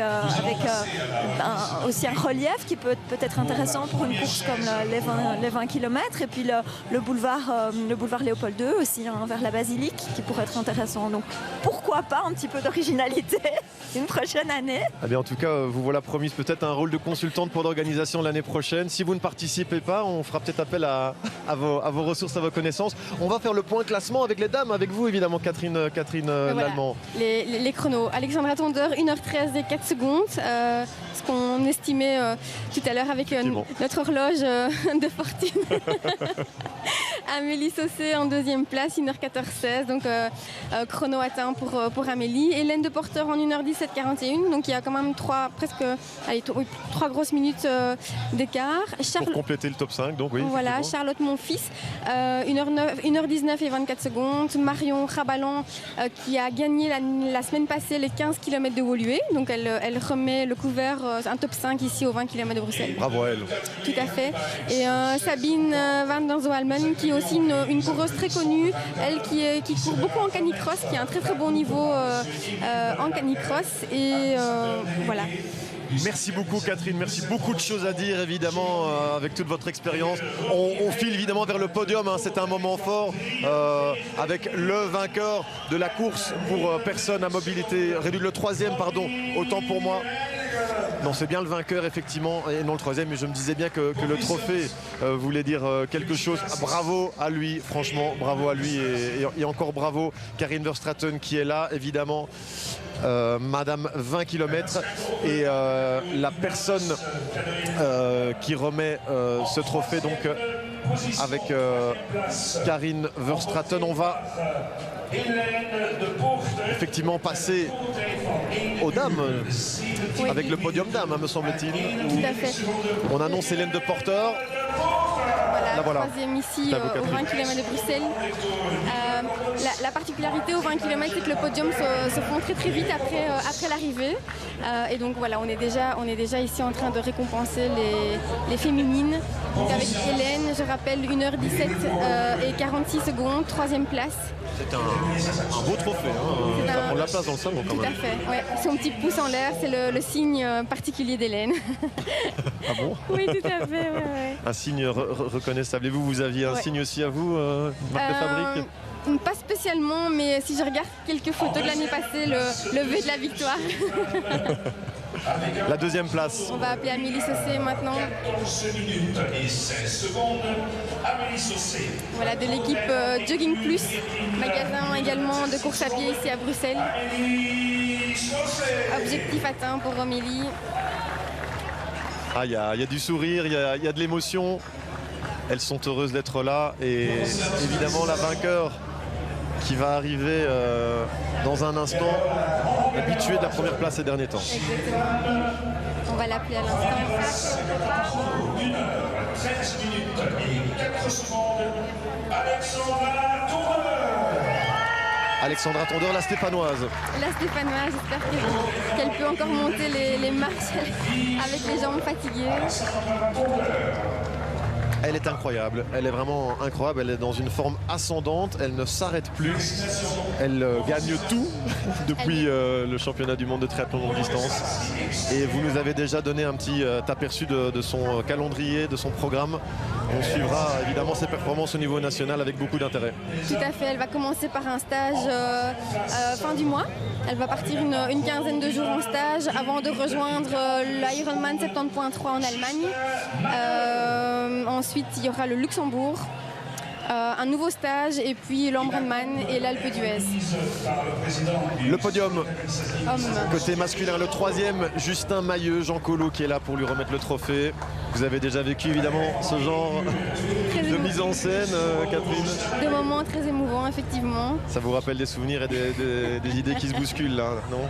aussi un relief qui peut être intéressant pour une course comme les 20 km, et puis le boulevard Léopold II aussi, hein, vers la basilique, qui pourrait être intéressant. Donc pourquoi pas un petit peu d'originalité une prochaine année. Eh bien, en tout cas, vous voilà promise peut-être un rôle de consultante pour l'organisation l'année prochaine. Si vous ne participez pas, on fera peut-être appel à vos ressources, à vos connaissances. On va faire le point classement avec les dames, avec vous évidemment, Catherine voilà, Lallemand. Les chronos. Alexandra Tondeur, 1h13 et 4 secondes. Ce qu'on estimait tout à l'heure avec notre horloge de fortune. Amélie Saucé en deuxième place, 1h14-16. Donc chrono atteint pour Amélie. Hélène de Porter en 1h17-41. Donc il y a quand même 3 grosses minutes d'écart. Pour compléter le top 5, donc oui. Voilà, Charlotte Monfils, 1h19 et 24 secondes. Marion Rabalan qui a gagné la semaine passée les 15 km de Woluwe. Donc elle remet le couvert, un top 5 ici aux 20 km de Bruxelles. Bravo à elle. Tout à fait. Et Sabine Van der Zoalmen qui est aussi une coureuse très connue, elle qui court beaucoup en canicross, qui a un très très bon niveau en canicross. Et voilà. Merci beaucoup Catherine, merci, beaucoup de choses à dire évidemment avec toute votre expérience. On file évidemment vers le podium, hein. C'est un moment fort avec le vainqueur de la course pour personnes à mobilité réduite, le 3e pardon, autant pour moi. Non, c'est bien le vainqueur effectivement et non le 3e, mais je me disais bien que le trophée voulait dire quelque chose. Bravo à lui, franchement bravo à lui et encore bravo Karin Verstraeten qui est là évidemment. Madame 20 km et la personne qui remet ce trophée donc avec Karin Verstraeten. On va effectivement passer aux dames, oui. Avec le podium dames, hein, me semble-t-il. Tout à fait. On annonce Hélène de Porter. Voilà, troisième ici aux 20 km de Bruxelles. La particularité aux 20 km, c'est que le podium se fond très très vite après l'arrivée. Et donc voilà, on est déjà ici en train de récompenser les féminines. Donc avec Hélène, je rappelle, 1h17 et 46 secondes, 3e place. C'est un beau trophée, hein. Ça prend de la place dans le salon quand même. Tout à fait, ouais. Son petit pouce en l'air, c'est le signe particulier d'Hélène. Ah bon? Oui, tout à fait, ouais. Un signe reconnaissable. Et vous aviez un signe aussi à vous, marque de fabrique? Pas spécialement, mais si je regarde quelques photos de l'année passée, le V de la victoire. La 2e place. On va appeler Amélie Saucé maintenant. Voilà, de l'équipe Jogging Plus, magasin également de course à pied ici à Bruxelles. Objectif atteint pour Amélie. Ah, il y a du sourire, il y a de l'émotion. Elles sont heureuses d'être là et évidemment la vainqueur qui va arriver dans un instant, habituée de la première place ces derniers temps. Exactement. On va l'appeler à l'instant. 1h13 et 4 secondes, Alexandra Tondeur, la stéphanoise. La stéphanoise, j'espère qu'elle peut encore monter les marches avec les jambes fatiguées. Elle est incroyable, elle est vraiment incroyable, elle est dans une forme ascendante, elle ne s'arrête plus, elle gagne tout depuis le championnat du monde de triathlon longue distance. Et vous nous avez déjà donné un petit aperçu de son calendrier, de son programme. On suivra évidemment ses performances au niveau national avec beaucoup d'intérêt. Tout à fait, elle va commencer par un stage fin du mois. Elle va partir une quinzaine de jours en stage avant de rejoindre l'Ironman 70.3 en Allemagne. Ensuite, il y aura le Luxembourg, un nouveau stage et puis l'Ambrandman et l'Alpe d'Huez. Le podium, côté masculin, le 3e, Justin Mailleux, Jean Collot qui est là pour lui remettre le trophée. Vous avez déjà vécu évidemment ce genre de mise en scène, Catherine? Des moments très émouvants, effectivement. Ça vous rappelle des souvenirs et des idées qui se bousculent là, non?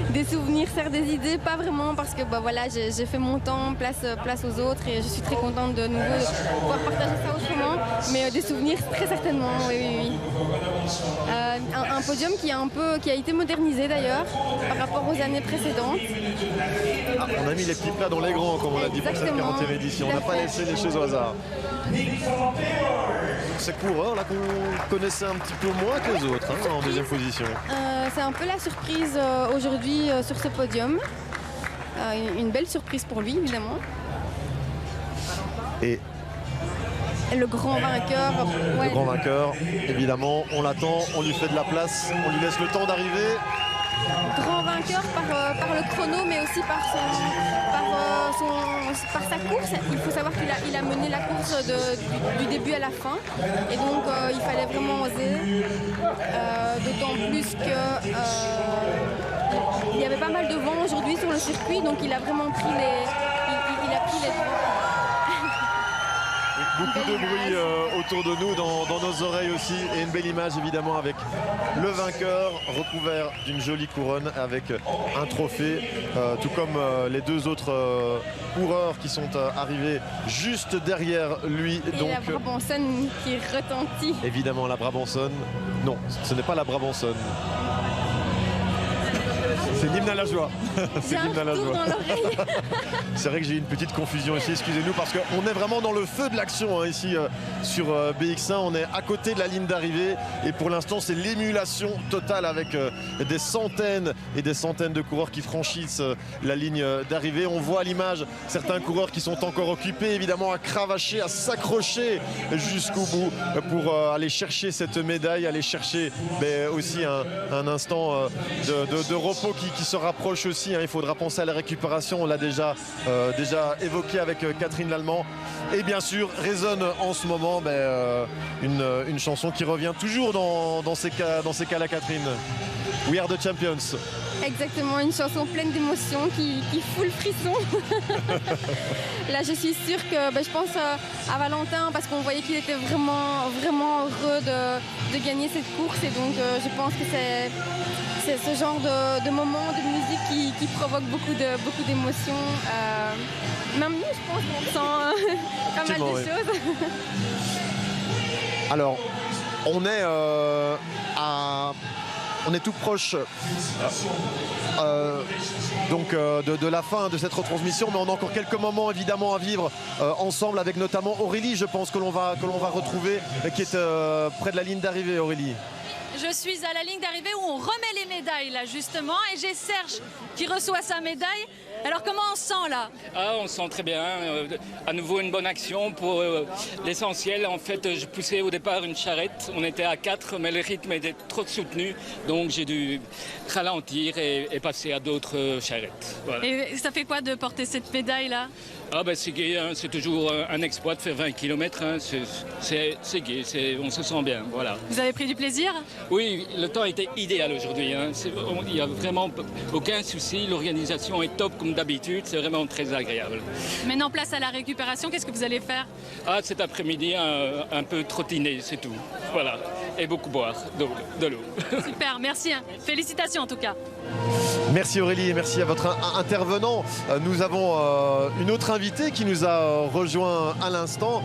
Des souvenirs, certes, des idées, pas vraiment, parce que voilà, j'ai fait mon temps, place aux autres, et je suis très contente de nouveau de pouvoir partager ça autrement. Mais des souvenirs, très certainement, oui. Un podium qui a été modernisé d'ailleurs par rapport aux années précédentes. On a mis les petits plats dans les grands, comme on a dit pour cette 40e édition. On n'a pas laissé les choses au hasard. ces coureurs là qu'on connaissait un petit peu moins que les autres en deuxième position. C'est un peu la surprise aujourd'hui sur ce podium. Une belle surprise pour lui, évidemment. Et le grand vainqueur. Le grand vainqueur, évidemment, on l'attend, on lui fait de la place, on lui laisse le temps d'arriver. Grand vainqueur par le chrono, mais aussi par sa course. Il faut savoir qu'il a mené la course du début à la fin. Et donc, il fallait vraiment oser. D'autant plus que il y avait pas mal de vent aujourd'hui sur le circuit, donc il a vraiment pris les devants. Beaucoup de bruit autour de nous, dans nos oreilles aussi, et une belle image évidemment avec le vainqueur recouvert d'une jolie couronne avec un trophée, tout comme les deux autres coureurs qui sont arrivés juste derrière lui. Et donc, la Brabançonne qui retentit. Évidemment la Brabançonne, non, ce n'est pas la Brabançonne. C'est l'hymne à la joie. C'est l'hymne à la joie. C'est vrai que j'ai eu une petite confusion ici, excusez-nous, parce qu'on est vraiment dans le feu de l'action ici sur BX1. On est à côté de la ligne d'arrivée et pour l'instant c'est l'émulation totale avec des centaines et des centaines de coureurs qui franchissent la ligne d'arrivée. On voit à l'image certains coureurs qui sont encore occupés évidemment à cravacher, à s'accrocher jusqu'au bout pour aller chercher cette médaille, aller chercher aussi un instant de repos qui se rapproche aussi. Il faudra penser à la récupération, on l'a déjà évoqué avec Catherine Lallemand. Et bien sûr résonne en ce moment une chanson qui revient toujours dans ces cas-là, Catherine. We are the champions. Exactement, une chanson pleine d'émotions qui fout le frisson. Là je suis sûre que je pense à Valentin parce qu'on voyait qu'il était vraiment heureux de gagner cette course et donc je pense que c'est ce genre de moment de musique qui provoque beaucoup d'émotions. Même nous, je pense qu'on sent pas mal de choses. Alors, on est tout proche de la fin de cette retransmission, mais on a encore quelques moments évidemment à vivre ensemble avec notamment Aurélie, je pense que l'on va retrouver, qui est près de la ligne d'arrivée. Aurélie. Je suis à la ligne d'arrivée où on remet les médailles là justement et j'ai Serge qui reçoit sa médaille. Alors comment on se sent là? On se sent très bien, à nouveau une bonne action pour l'essentiel. En fait je poussais au départ une charrette, on était à 4 mais le rythme était trop soutenu donc j'ai dû ralentir et passer à d'autres charrettes. Voilà. Et ça fait quoi de porter cette médaille là? C'est gai, c'est toujours un exploit de faire 20 km, c'est gai, on se sent bien, voilà. Vous avez pris du plaisir? Oui, le temps était idéal aujourd'hui, il n'y a vraiment aucun souci, l'organisation est top comme d'habitude, c'est vraiment très agréable. Maintenant place à la récupération, qu'est-ce que vous allez faire? Cet après-midi, un peu trottiner, c'est tout, voilà, et beaucoup boire de l'eau. Super, merci, félicitations en tout cas. Merci Aurélie et merci à votre intervenant. Nous avons une autre invitée qui nous a rejoint à l'instant,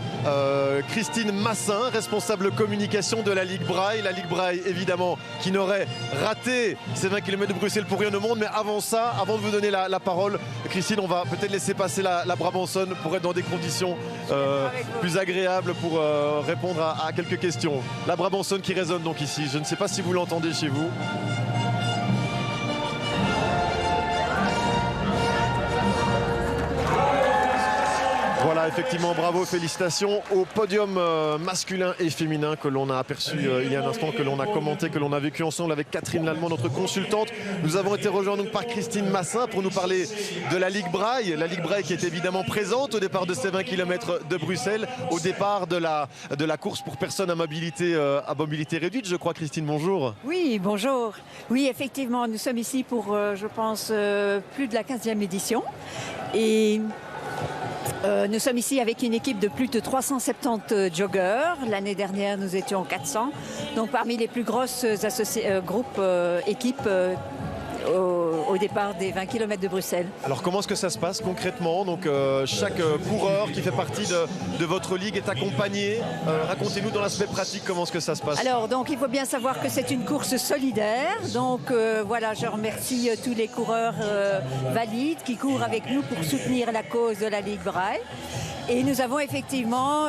Christine Massin, responsable communication de la Ligue Braille. La Ligue Braille évidemment qui n'aurait raté ces 20 km de Bruxelles pour rien au monde. Mais avant ça, avant de vous donner la parole, Christine, on va peut-être laisser passer la Brabançonne pour être dans des conditions plus agréables pour répondre à quelques questions. La Brabançonne qui résonne donc ici. Je ne sais pas si vous l'entendez chez vous. Voilà, effectivement, bravo, félicitations au podium masculin et féminin que l'on a aperçu il y a un instant, que l'on a commenté, que l'on a vécu ensemble avec Catherine Lallemand, notre consultante. Nous avons été rejoints donc par Christine Massin pour nous parler de la Ligue Braille. La Ligue Braille qui est évidemment présente au départ de ces 20 km de Bruxelles, au départ de la course pour personnes à mobilité réduite. Je crois, Christine, bonjour. Oui, bonjour. Oui, effectivement, nous sommes ici pour, je pense, plus de la 15e édition. Et nous sommes ici avec une équipe de plus de 370 joggeurs. L'année dernière, nous étions 400. Donc parmi les plus grosses équipes au départ des 20 km de Bruxelles. Alors comment est-ce que ça se passe concrètement? Donc chaque coureur qui fait partie de votre ligue est accompagné. Racontez-nous dans l'aspect pratique comment est-ce que ça se passe. Alors donc il faut bien savoir que c'est une course solidaire. Donc voilà, je remercie tous les coureurs valides qui courent avec nous pour soutenir la cause de la Ligue Braille. Et nous avons effectivement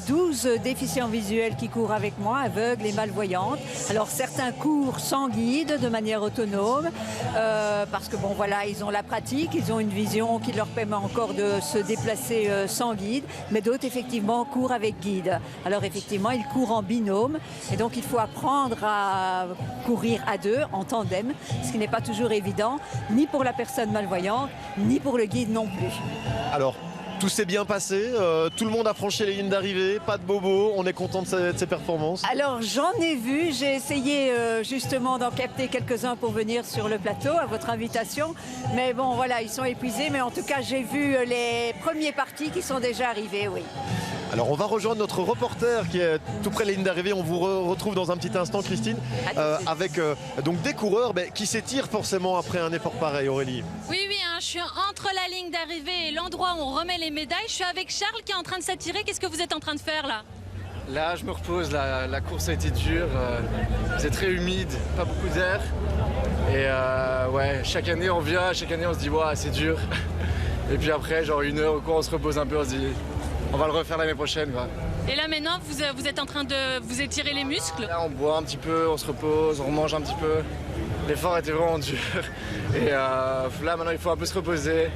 12 déficients visuels qui courent avec moi, aveugles et malvoyantes. Alors certains courent sans guide, de manière autonome, parce que bon voilà, ils ont la pratique, ils ont une vision qui leur permet encore de se déplacer sans guide, mais d'autres effectivement courent avec guide. Alors effectivement, ils courent en binôme, et donc il faut apprendre à courir à deux, en tandem, ce qui n'est pas toujours évident, ni pour la personne malvoyante, ni pour le guide non plus. Alors, tout s'est bien passé, tout le monde a franchi les lignes d'arrivée, pas de bobos, on est content de ces performances. Alors j'en ai vu, j'ai essayé justement d'en capter quelques-uns pour venir sur le plateau à votre invitation, mais bon voilà, ils sont épuisés, mais en tout cas j'ai vu les premiers partis qui sont déjà arrivés, oui. Alors on va rejoindre notre reporter qui est tout près de la ligne d'arrivée. On vous retrouve dans un petit instant, Christine, avec donc des coureurs qui s'étirent forcément après un effort pareil, Aurélie. Oui, hein, je suis entre la ligne d'arrivée et l'endroit où on remet les médailles. Je suis avec Charles qui est en train de s'attirer. Qu'est-ce que vous êtes en train de faire là? Là, je me repose. La course a été dure. C'est très humide, pas beaucoup d'air. Et ouais, chaque année on vient, chaque année on se dit ouais, c'est dur. Et puis après, genre 1 heure ou quoi, on se repose un peu, on se dit on va le refaire l'année prochaine, quoi. Et là maintenant, vous êtes en train de vous étirer les muscles? Là, on boit un petit peu, on se repose, on mange un petit peu. L'effort était vraiment dur. Et là, maintenant, il faut un peu se reposer,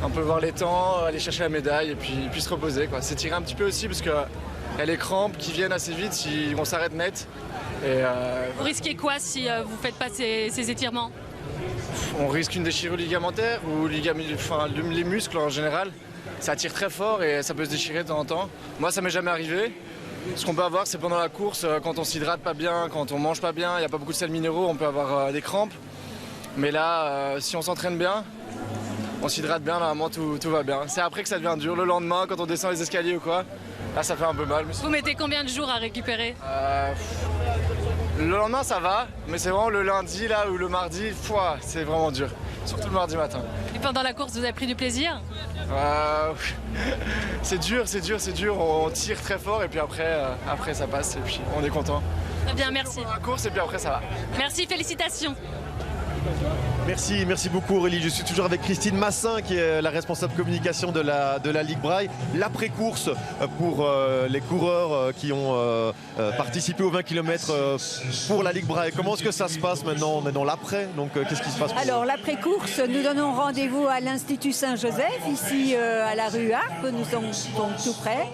un peu voir les temps, aller chercher la médaille et puis se reposer, quoi. S'étirer un petit peu aussi parce que y a les crampes qui viennent assez vite si on s'arrête net. Et vous risquez quoi si vous ne faites pas ces étirements? On risque une déchirure ligamentaire ou les muscles en général. Ça tire très fort et ça peut se déchirer de temps en temps. Moi, ça m'est jamais arrivé. Ce qu'on peut avoir, c'est pendant la course, quand on s'hydrate pas bien, quand on mange pas bien, il n'y a pas beaucoup de sels minéraux, on peut avoir des crampes. Mais là, si on s'entraîne bien, on s'hydrate bien, normalement tout va bien. C'est après que ça devient dur, le lendemain, quand on descend les escaliers ou quoi, là ça fait un peu mal. Vous mettez combien de jours à récupérer? Le lendemain ça va, mais c'est vraiment le lundi là ou le mardi, c'est vraiment dur. Surtout le mardi matin. Et pendant la course, vous avez pris du plaisir? C'est dur, on tire très fort et puis après ça passe et puis on est content. Très bien, merci. La course et puis après ça va. Merci, félicitations. Merci beaucoup Aurélie. Je suis toujours avec Christine Massin qui est la responsable communication de la Ligue Braille. L'après-course pour les coureurs qui ont participé aux 20 km pour la Ligue Braille. Comment est-ce que ça se passe maintenant? On est dans l'après, donc qu'est-ce qui se passe? Alors l'après-course, nous donnons rendez-vous à l'Institut Saint-Joseph, ici à la rue Harpe. Nous sommes donc tout près.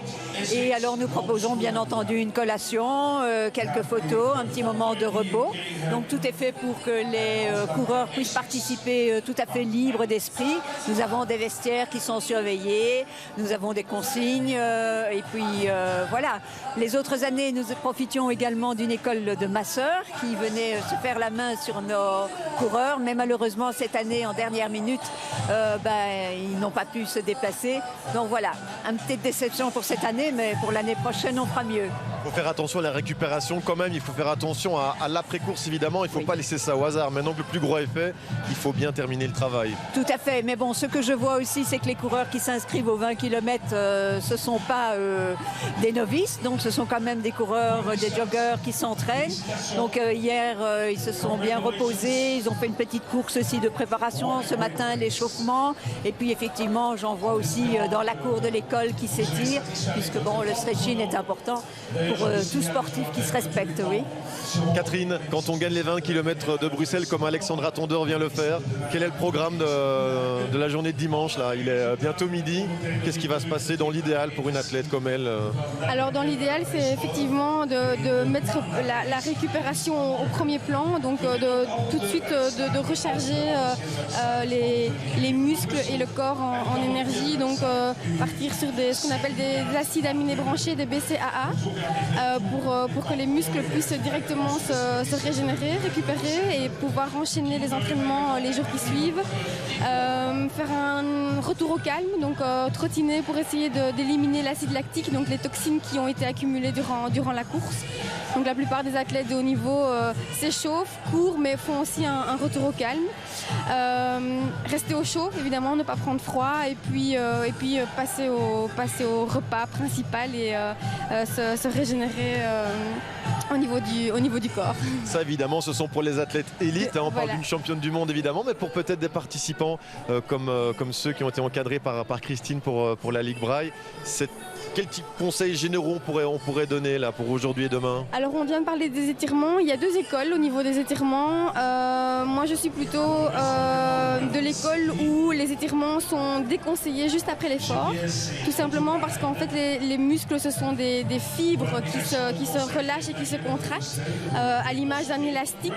Et alors nous proposons bien entendu une collation, quelques photos, un petit moment de repos. Donc tout est fait pour que les coureurs puissent participer tout à fait libres d'esprit. Nous avons des vestiaires qui sont surveillés, nous avons des consignes et puis voilà. Les autres années, nous profitions également d'une école de masseurs qui venait se faire la main sur nos coureurs, mais malheureusement cette année, en dernière minute, ils n'ont pas pu se déplacer. Donc voilà, une petite déception pour cette année, mais pour l'année prochaine, on fera mieux. Il faut faire attention à la récupération quand même, il faut faire attention à l'après-course évidemment, il ne faut pas laisser ça au hasard. Maintenant que le plus gros est fait, il faut bien terminer le travail. Tout à fait, mais bon, ce que je vois aussi, c'est que les coureurs qui s'inscrivent aux 20 km, ce ne sont pas des novices, donc ce sont quand même des coureurs, des joggeurs qui s'entraînent. Donc hier, ils se sont bien reposés, ils ont fait une petite course aussi de préparation, ce matin l'échauffement, et puis effectivement, j'en vois aussi dans la cour de l'école qui s'étire, puisque bon, le stretching est important pour tout sportif qui se respecte, oui. Catherine, quand on gagne les 20 km de Bruxelles comme Alexandra Tondeur vient le faire, quel est le programme de la journée de dimanche là? Il est bientôt midi. Qu'est-ce qui va se passer dans l'idéal pour une athlète comme elle? Alors dans l'idéal, c'est effectivement de mettre la récupération au premier plan, donc tout de suite de recharger les muscles et le corps en énergie, donc partir sur ce qu'on appelle des acides aminés branchés, des BCAA, pour que les muscles puissent directement se régénérer, récupérer et pouvoir enchaîner les entraînements les jours qui suivent. Faire un retour au calme, donc trottiner pour essayer d'éliminer l'acide lactique, donc les toxines qui ont été accumulées durant la course. Donc la plupart des athlètes de haut niveau s'échauffent, courent, mais font aussi un retour au calme. Rester au chaud, évidemment, ne pas prendre froid, et puis passer au repas principal et se régénérer au niveau du corps. Ça évidemment, ce sont pour les athlètes élites. On parle d'une championne du monde monde évidemment, mais pour peut-être des participants comme ceux qui ont été encadrés par Christine pour la Ligue Braille, quel type de conseils généraux on pourrait donner là pour aujourd'hui et demain? Alors on vient de parler des étirements, il y a 2 écoles au niveau des étirements. Moi je suis plutôt de l'école où les étirements sont déconseillés juste après l'effort, tout simplement parce qu'en fait les muscles ce sont des fibres qui se relâchent et qui se contractent à l'image d'un élastique,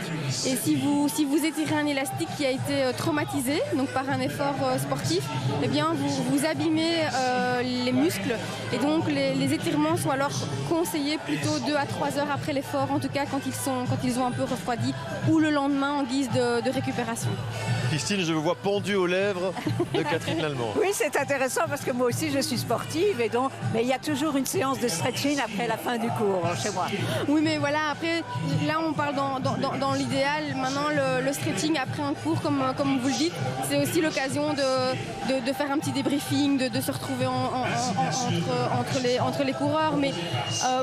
et si vous étirez un élastique qui a été traumatisé donc par un effort sportif, eh bien vous abîmez les muscles, et donc les étirements sont alors conseillés plutôt 2 à 3 heures après l'effort, en tout cas quand ils ont un peu refroidi, ou le lendemain en guise de récupération. Christine, je vous vois pendue aux lèvres de Catherine Lallemand. Oui, c'est intéressant parce que moi aussi je suis sportive, mais il y a toujours une séance de stretching après la fin du cours chez moi. Oui, mais voilà, après là on parle dans l'idéal. Maintenant le stretching après un cours, comme vous le dites, c'est aussi l'occasion de faire un petit débriefing, de se retrouver entre les coureurs, mais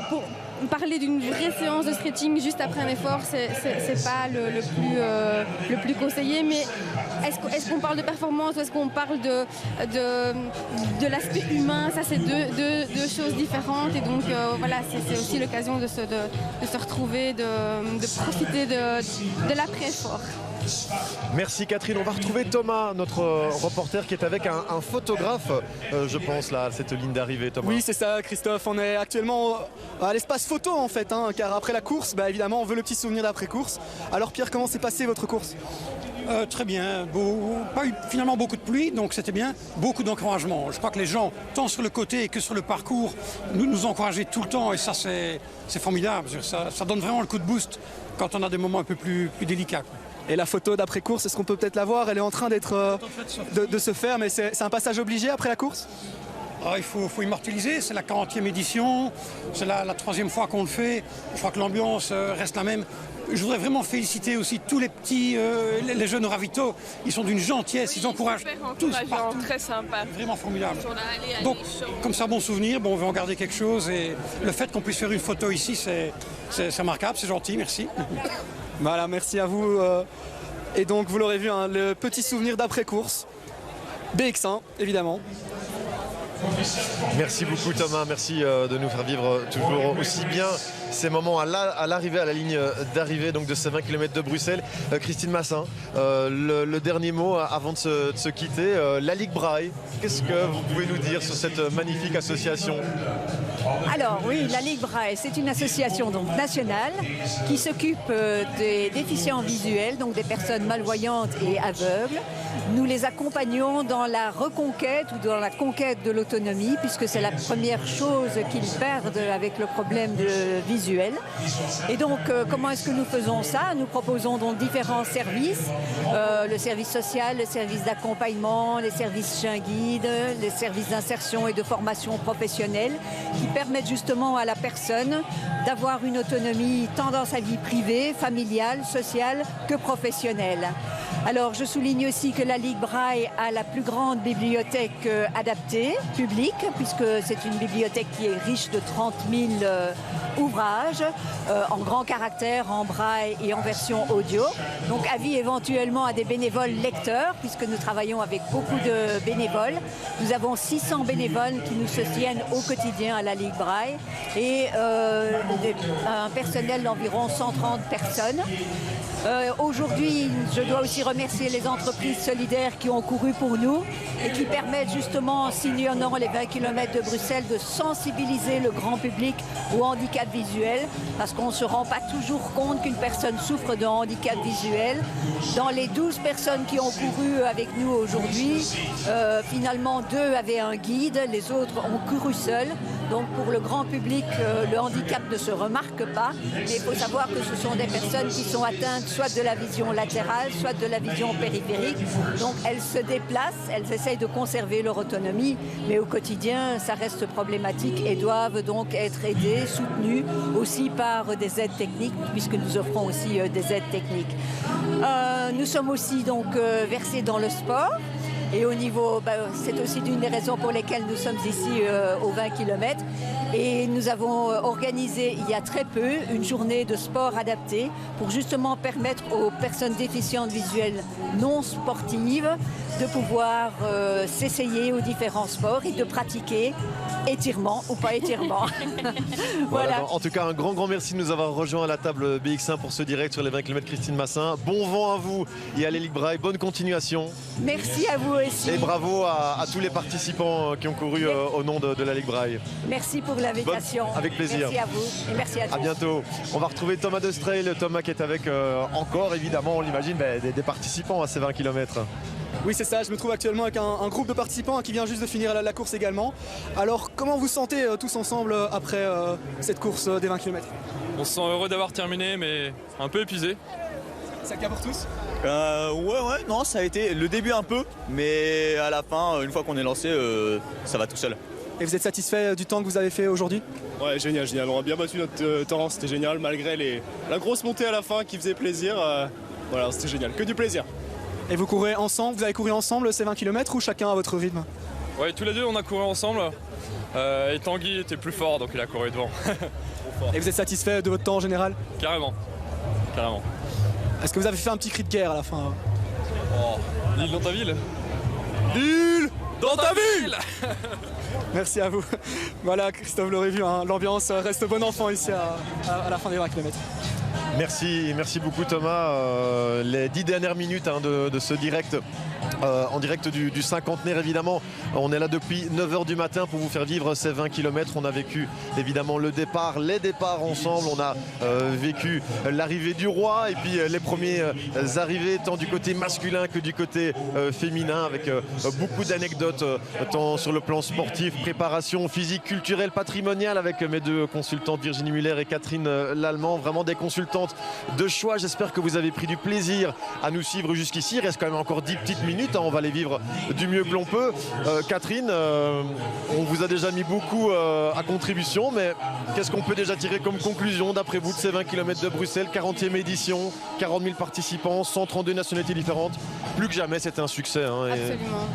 pour parler d'une vraie séance de stretching juste après un effort, c'est pas le plus conseillé. Mais est-ce qu'on parle de performance ou est-ce qu'on parle de l'aspect humain? Ça, c'est deux choses différentes, et donc voilà, c'est aussi l'occasion de se retrouver, de profiter de l'après-effort. Merci Catherine. On va retrouver Thomas, notre reporter, qui est avec un photographe, je pense, là, à cette ligne d'arrivée. Thomas. Oui, c'est ça, Christophe. On est actuellement à l'espace photo, en fait, car après la course, évidemment, on veut le petit souvenir d'après-course. Alors Pierre, comment s'est passée votre course? Très bien, pas eu finalement beaucoup de pluie, donc c'était bien, beaucoup d'encouragement. Je crois que les gens, tant sur le côté que sur le parcours, nous encourageaient tout le temps, et ça c'est formidable, ça donne vraiment le coup de boost quand on a des moments un peu plus délicats. Et la photo d'après-course, est-ce qu'on peut peut-être la voir? Elle est en train de se faire, mais c'est un passage obligé après la course? Il faut immortaliser, c'est la 40e édition, c'est la 3e fois qu'on le fait. Je crois que l'ambiance reste la même. Je voudrais vraiment féliciter aussi tous les petits, les jeunes ravitaux. Ils sont d'une gentillesse, ils encouragent tous partout. Très sympa. Vraiment formidable. Donc, comme ça, bon souvenir, on veut en garder quelque chose, et le fait qu'on puisse faire une photo ici, c'est remarquable, c'est gentil, merci. Voilà, merci à vous. Et donc, vous l'aurez vu, le petit souvenir d'après-course. BX1, évidemment. Merci beaucoup Thomas, merci de nous faire vivre toujours aussi bien ces moments à l'arrivée, à la ligne d'arrivée donc de ces 20 km de Bruxelles. Christine Massin, le dernier mot avant de se quitter. La Ligue Braille, qu'est-ce que vous pouvez nous dire sur cette magnifique association? Alors oui, la Ligue Braille, c'est une association donc nationale qui s'occupe des déficients visuels, donc des personnes malvoyantes et aveugles. Nous les accompagnons dans la reconquête ou dans la conquête de l'autonomie, puisque c'est la première chose qu'ils perdent avec le problème visuel. Et donc, comment est-ce que nous faisons ça? Nous proposons donc différents services, le service social, le service d'accompagnement, les services chiens guides, les services d'insertion et de formation professionnelle, qui permettent justement à la personne d'avoir une autonomie tant dans sa vie privée, familiale, sociale que professionnelle. Alors, je souligne aussi que la Ligue Braille a la plus grande bibliothèque adaptée, publique, puisque c'est une bibliothèque qui est riche de 30 000 ouvrages, en grand caractère, en braille et en version audio. Donc, avis éventuellement à des bénévoles lecteurs, puisque nous travaillons avec beaucoup de bénévoles. Nous avons 600 bénévoles qui nous soutiennent au quotidien à la Ligue Braille, et un personnel d'environ 130 personnes. Aujourd'hui, je dois aussi remercier les entreprises solidaires qui ont couru pour nous et qui permettent justement, en sillonnant les 20 km de Bruxelles, de sensibiliser le grand public au handicap visuel, parce qu'on ne se rend pas toujours compte qu'une personne souffre de handicap visuel. Dans les 12 personnes qui ont couru avec nous aujourd'hui, finalement 2 avaient un guide, les autres ont couru seuls. Donc pour le grand public, le handicap ne se remarque pas, mais il faut savoir que ce sont des personnes qui sont atteintes soit de la vision latérale, soit de la vision périphérique. Donc elles se déplacent, elles essayent de conserver leur autonomie, mais au quotidien, ça reste problématique et doivent donc être aidées, soutenues aussi par des aides techniques, puisque nous offrons aussi des aides techniques. Nous sommes aussi donc versés dans le sport. Et au niveau, c'est aussi l'une des raisons pour lesquelles nous sommes ici aux 20 km. Et nous avons organisé il y a très peu une journée de sport adapté pour justement permettre aux personnes déficientes visuelles non sportives de pouvoir s'essayer aux différents sports et de pratiquer étirement ou pas étirement. Voilà. En tout cas, un grand merci de nous avoir rejoints à la table BX1 pour ce direct sur les 20 km Christine Massin. Bon vent à vous et à l'Elic Braille. Bonne continuation. Merci à vous aussi. Et bravo à tous les participants qui ont couru au nom de la Ligue Braille. Merci pour l'invitation. Avec plaisir. Merci à vous et merci à tous. À bientôt. On va retrouver Thomas Destrail. Thomas qui est avec encore évidemment, on l'imagine, des participants à ces 20 km. Oui, c'est ça, je me trouve actuellement avec un groupe de participants qui vient juste de finir la course également. Alors, comment vous sentez tous ensemble après cette course des 20 km? On se sent heureux d'avoir terminé, mais un peu épuisé. C'est le cas pour tous? Ouais, non, ça a été le début un peu, mais à la fin, une fois qu'on est lancé, ça va tout seul. Et vous êtes satisfait du temps que vous avez fait aujourd'hui? Ouais, génial. On a bien battu notre temps, c'était génial, malgré la grosse montée à la fin qui faisait plaisir. Voilà, c'était génial, que du plaisir. Et vous courez ensemble, vous avez couru ensemble ces 20 km ou chacun à votre rythme? Ouais, tous les deux on a couru ensemble. Et Tanguy était plus fort, donc il a couru devant. Et vous êtes satisfait de votre temps en général? Carrément. Est-ce que vous avez fait un petit cri de guerre à la fin? Oh, Lille dans ta ville. Lille dans ta ville. Merci à vous. Voilà, Christophe l'aurait vu, hein, l'ambiance reste bon enfant ici à la fin des 20 km. Merci beaucoup Thomas. Les 10 dernières minutes de ce direct, en direct du cinquantenaire évidemment. On est là depuis 9h du matin pour vous faire vivre ces 20 km. On a vécu évidemment les départs ensemble. On a vécu l'arrivée du roi et puis les premiers arrivés tant du côté masculin que du côté féminin avec beaucoup d'anecdotes tant sur le plan sportif, préparation physique, culturelle, patrimoniale avec mes deux consultantes Virginie Muller et Catherine Lallemand. Vraiment des consultantes de choix. J'espère que vous avez pris du plaisir à nous suivre jusqu'ici. Il reste quand même encore 10 petites minutes. On va les vivre du mieux que l'on peut. Catherine, on vous a déjà mis beaucoup à contribution, mais qu'est-ce qu'on peut déjà tirer comme conclusion d'après vous de ces 20 km de Bruxelles, 40e édition, 40 000 participants, 132 nationalités différentes. Plus que jamais, c'était un succès. Absolument.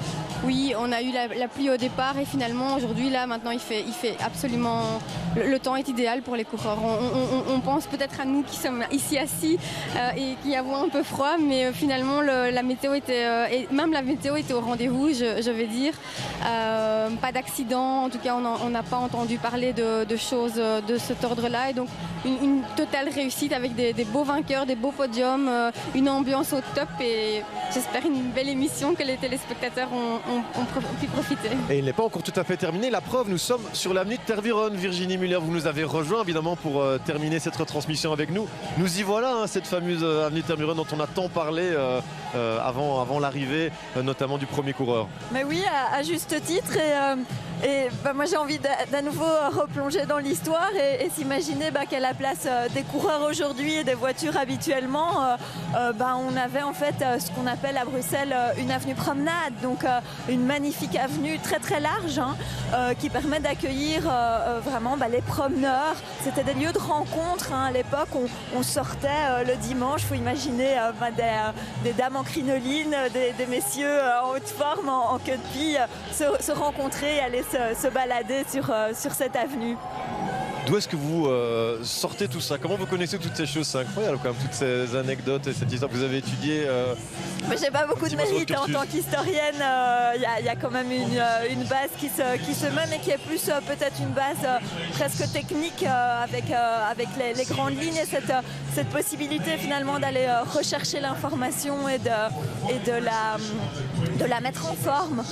Oui, on a eu la pluie au départ et finalement aujourd'hui, là, maintenant, il fait absolument... Le temps est idéal pour les coureurs. On pense peut-être à nous qui sommes ici assis et qui avons un peu froid, mais finalement, la météo était... même la météo était au rendez-vous, je vais dire. Pas d'accident, en tout cas, on n'a pas entendu parler de choses de cet ordre-là. Et donc, une totale réussite avec des beaux vainqueurs, des beaux podiums, une ambiance au top et j'espère une belle émission que les téléspectateurs ont pu profiter. Et il n'est pas encore tout à fait terminé. La preuve, nous sommes sur l'avenue de Tervuren. Virginie Muller, vous nous avez rejoint évidemment pour terminer cette retransmission avec nous. Nous y voilà, cette fameuse avenue de Tervuren dont on a tant parlé avant l'arrivée, notamment du premier coureur. Mais oui, à juste titre. Et moi j'ai envie d'à nouveau replonger dans l'histoire et s'imaginer qu'à la place des coureurs aujourd'hui et des voitures habituellement, on avait en fait ce qu'on appelle à Bruxelles une avenue promenade, donc une magnifique avenue très très large qui permet d'accueillir vraiment les promeneurs. C'était des lieux de rencontre à l'époque, on sortait le dimanche, il faut imaginer des dames en crinoline, des messieurs en haute forme, en queue de pie, se rencontrer et aller se balader sur cette avenue. D'où est-ce que vous sortez tout ça? Comment vous connaissez toutes ces choses? C'est incroyable quand même, toutes ces anecdotes et cette histoire que vous avez étudiée. Mais j'ai pas beaucoup de mérite en tant qu'historienne. Il y a quand même une base qui se mène et qui est plus peut-être une base presque technique avec les grandes lignes et cette possibilité finalement d'aller rechercher l'information et de la mettre en forme,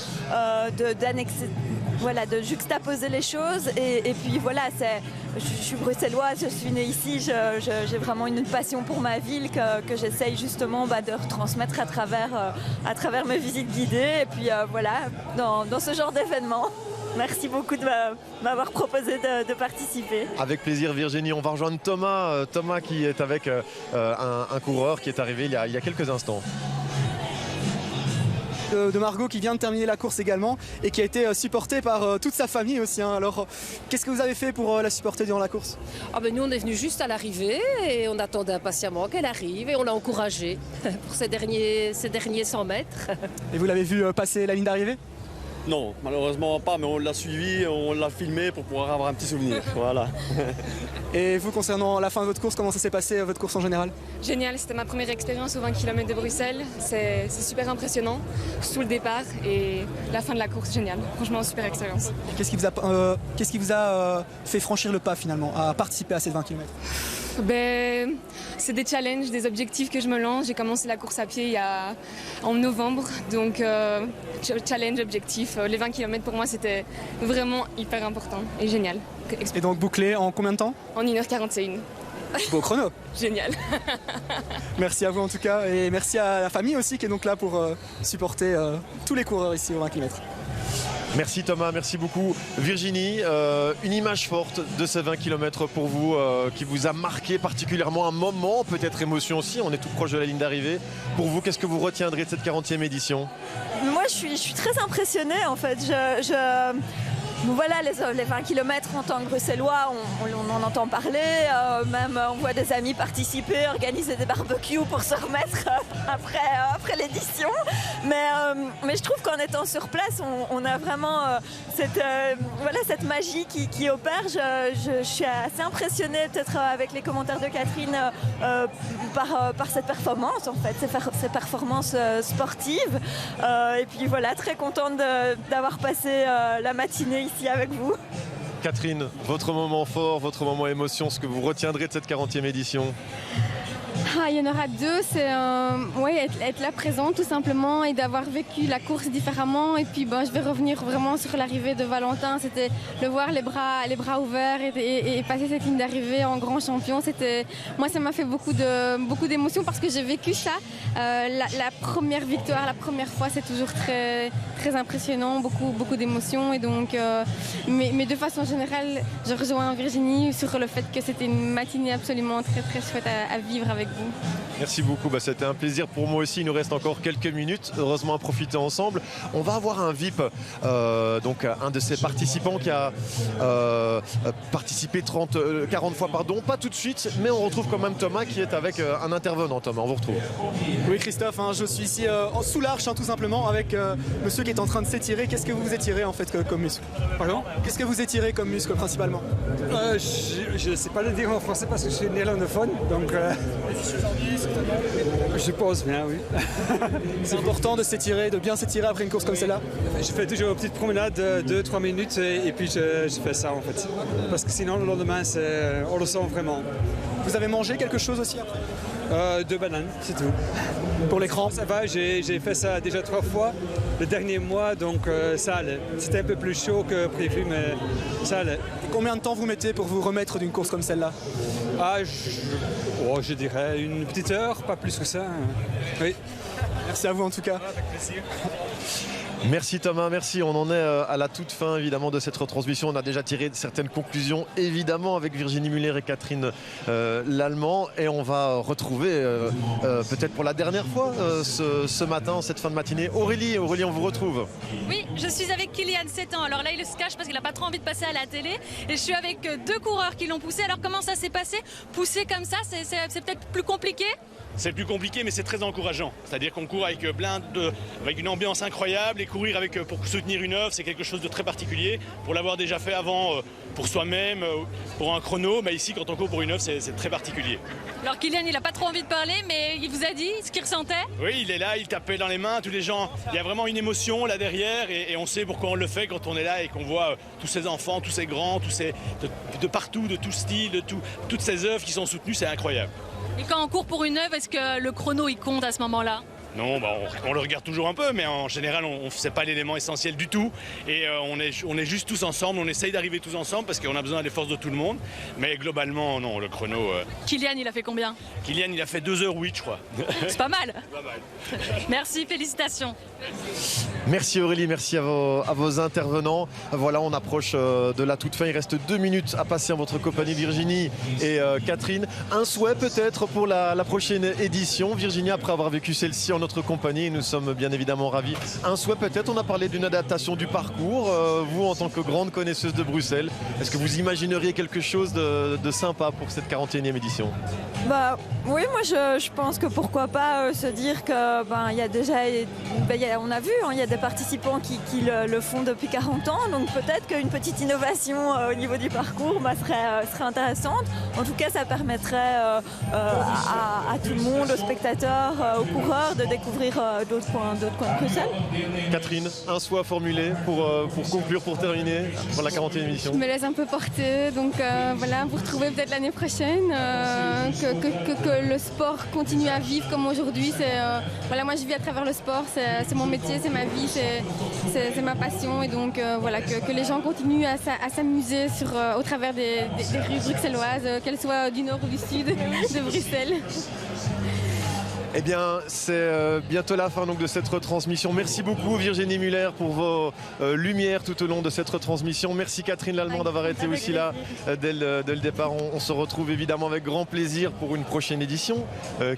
d'annexer. Voilà, de juxtaposer les choses et puis voilà, je suis bruxelloise, je suis née ici, j'ai vraiment une passion pour ma ville que j'essaye justement de retransmettre à travers mes visites guidées et puis voilà, dans ce genre d'événement. Merci beaucoup de m'avoir proposé de participer. Avec plaisir Virginie, on va rejoindre Thomas qui est avec un coureur qui est arrivé il y a quelques instants. De Margot qui vient de terminer la course également et qui a été supportée par toute sa famille aussi. Alors, qu'est-ce que vous avez fait pour la supporter durant la course? Nous, on est venus juste à l'arrivée et on attendait impatiemment qu'elle arrive et on l'a encouragée pour ces derniers 100 mètres. Et vous l'avez vu passer la ligne d'arrivée? Non, malheureusement pas, mais on l'a suivi, on l'a filmé pour pouvoir avoir un petit souvenir. Voilà. Et vous, concernant la fin de votre course, comment ça s'est passé, votre course en général? Génial, c'était ma première expérience aux 20 km de Bruxelles. C'est super impressionnant, sous le départ et la fin de la course, génial. Franchement, super expérience. Qu'est-ce qui vous a fait franchir le pas finalement, à participer à ces 20 km? C'est des challenges, des objectifs que je me lance. J'ai commencé la course à pied en novembre, donc challenge, objectif. Les 20 km pour moi c'était vraiment hyper important et génial. Et donc bouclé en combien de temps? En 1h41. Beau chrono. Génial. Merci à vous en tout cas et merci à la famille aussi qui est donc là pour supporter tous les coureurs ici aux 20 km. Merci Thomas, merci beaucoup. Virginie, une image forte de ces 20 km pour vous qui vous a marqué particulièrement, un moment, peut-être émotion aussi, on est tout proche de la ligne d'arrivée. Pour vous, qu'est-ce que vous retiendrez de cette 40e édition? Moi, je suis très impressionnée en fait. Voilà, les 20 km en tant que Bruxellois, on en entend parler, même on voit des amis participer, organiser des barbecues pour se remettre après l'édition. Mais je trouve qu'en étant sur place, on a vraiment cette magie qui opère. Je suis assez impressionnée peut-être avec les commentaires de Catherine par cette performance en fait, ces performances sportives. Et puis voilà, très contente d'avoir passé la matinée ici avec vous. Catherine, votre moment fort, votre moment émotion, ce que vous retiendrez de cette 40e édition? Il y en aura deux, c'est être là présent tout simplement et d'avoir vécu la course différemment. Et puis je vais revenir vraiment sur l'arrivée de Valentin, c'était le voir les bras ouverts et passer cette ligne d'arrivée en grand champion. Moi ça m'a fait beaucoup d'émotions parce que j'ai vécu ça. La première victoire, la première fois, c'est toujours très, très impressionnant, beaucoup d'émotions. Et donc, mais de façon générale, je rejoins Virginie sur le fait que c'était une matinée absolument très très chouette à vivre avec vous. Merci beaucoup, c'était un plaisir pour moi aussi. Il nous reste encore quelques minutes, heureusement à profiter ensemble. On va avoir un VIP, donc un de ces participants qui a participé 40 fois, pas tout de suite, mais on retrouve quand même Thomas qui est avec un intervenant. Thomas, on vous retrouve. Oui Christophe, je suis ici sous l'arche tout simplement avec monsieur qui est en train de s'étirer. Qu'est-ce que vous étirez en fait comme muscle? Pardon? Qu'est-ce que vous étirez comme muscle principalement? Je ne sais pas le dire en français parce que je suis néerlandophone, donc je pense bien, oui. C'est important de s'étirer, de bien s'étirer après une course comme celle-là? Je fais toujours une petite promenade de 2-3 minutes et puis je fais ça en fait. Parce que sinon le lendemain on le sent vraiment. Vous avez mangé quelque chose aussi après? 2 bananes, c'est tout. Pour l'écran? Ça va, j'ai fait ça déjà 3 fois le dernier mois, donc ça allait. C'était un peu plus chaud que prévu, mais ça allait. Et combien de temps vous mettez pour vous remettre d'une course comme celle-là? Je dirais une petite heure, pas plus que ça. Oui. Merci à vous en tout cas. Avec plaisir. Merci Thomas, merci. On en est à la toute fin évidemment de cette retransmission. On a déjà tiré certaines conclusions évidemment avec Virginie Müller et Catherine Lallemand. Et on va retrouver peut-être pour la dernière fois ce matin, cette fin de matinée, Aurélie, on vous retrouve. Oui, je suis avec Kylian, 7 ans. Alors là, il se cache parce qu'il n'a pas trop envie de passer à la télé. Et je suis avec 2 coureurs qui l'ont poussé. Alors comment ça s'est passé? Pousser comme ça, c'est peut-être plus compliqué? C'est plus compliqué, mais c'est très encourageant. C'est-à-dire qu'on court avec avec une ambiance incroyable et courir pour soutenir une œuvre, c'est quelque chose de très particulier. Pour l'avoir déjà fait avant, pour soi-même, pour un chrono, mais ici, quand on court pour une œuvre, c'est très particulier. Alors Kylian, il n'a pas trop envie de parler, mais il vous a dit ce qu'il ressentait? Oui, il est là, il tapait dans les mains, tous les gens. Il y a vraiment une émotion là derrière et on sait pourquoi on le fait quand on est là et qu'on voit tous ces enfants, tous ces grands, de partout, de tout style, toutes ces œuvres qui sont soutenues, c'est incroyable. Et quand on court pour une œuvre, est-ce que le chrono il compte à ce moment-là? Non, on le regarde toujours un peu, mais en général, c'est pas l'élément essentiel du tout. Et on est juste tous ensemble, on essaye d'arriver tous ensemble parce qu'on a besoin des forces de tout le monde. Mais globalement, non, le chrono... Kylian, il a fait combien? Kylian, il a fait 2h08, je crois. C'est pas mal. Merci, félicitations. Merci Aurélie, merci à vos intervenants. Voilà, on approche de la toute fin. Il reste 2 minutes à passer en votre compagnie, Virginie et Catherine. Un souhait peut-être pour la prochaine édition, Virginie, après avoir vécu celle-ci en notre compagnie. Nous sommes bien évidemment ravis. Un souhait peut-être, on a parlé d'une adaptation du parcours. Vous, en tant que grande connaisseuse de Bruxelles, est-ce que vous imagineriez quelque chose de sympa pour cette 41e édition? Oui, moi je pense que pourquoi pas se dire que il y a déjà, on a vu, il y a des participants qui le font depuis 40 ans, donc peut-être qu'une petite innovation au niveau du parcours serait intéressante. En tout cas, ça permettrait à tout le monde, aux spectateurs, aux coureurs, de découvrir d'autres coins de Bruxelles. Catherine, un souhait formulé pour conclure, pour terminer, pour la 40e édition? Je me laisse un peu porter, donc voilà, vous retrouvez peut-être l'année prochaine, que le sport continue à vivre comme aujourd'hui. Voilà, moi je vis à travers le sport, c'est mon métier, c'est ma vie, c'est ma passion, et donc voilà, que les gens continuent à s'amuser au travers des rues bruxelloises, qu'elles soient du nord ou du sud de Bruxelles. Eh bien, c'est bientôt la fin donc, de cette retransmission. Merci beaucoup Virginie Muller pour vos lumières tout au long de cette retransmission. Merci Catherine Lallemand d'avoir été aussi là dès le départ. On se retrouve évidemment avec grand plaisir pour une prochaine édition.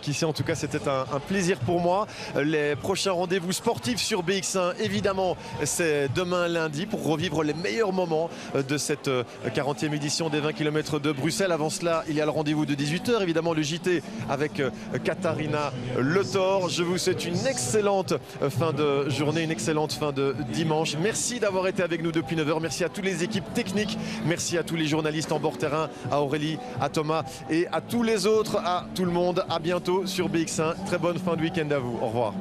Qui sait, en tout cas, c'était un plaisir pour moi. Les prochains rendez-vous sportifs sur BX1, évidemment, c'est demain lundi pour revivre les meilleurs moments de cette 40e édition des 20 km de Bruxelles. Avant cela, il y a le rendez-vous de 18h, évidemment le JT avec Katharina Le Thor. Je vous souhaite une excellente fin de journée, une excellente fin de dimanche. Merci d'avoir été avec nous depuis 9h. Merci à toutes les équipes techniques. Merci à tous les journalistes en bord terrain, à Aurélie, à Thomas et à tous les autres, à tout le monde. À bientôt sur BX1. Très bonne fin de week-end à vous. Au revoir.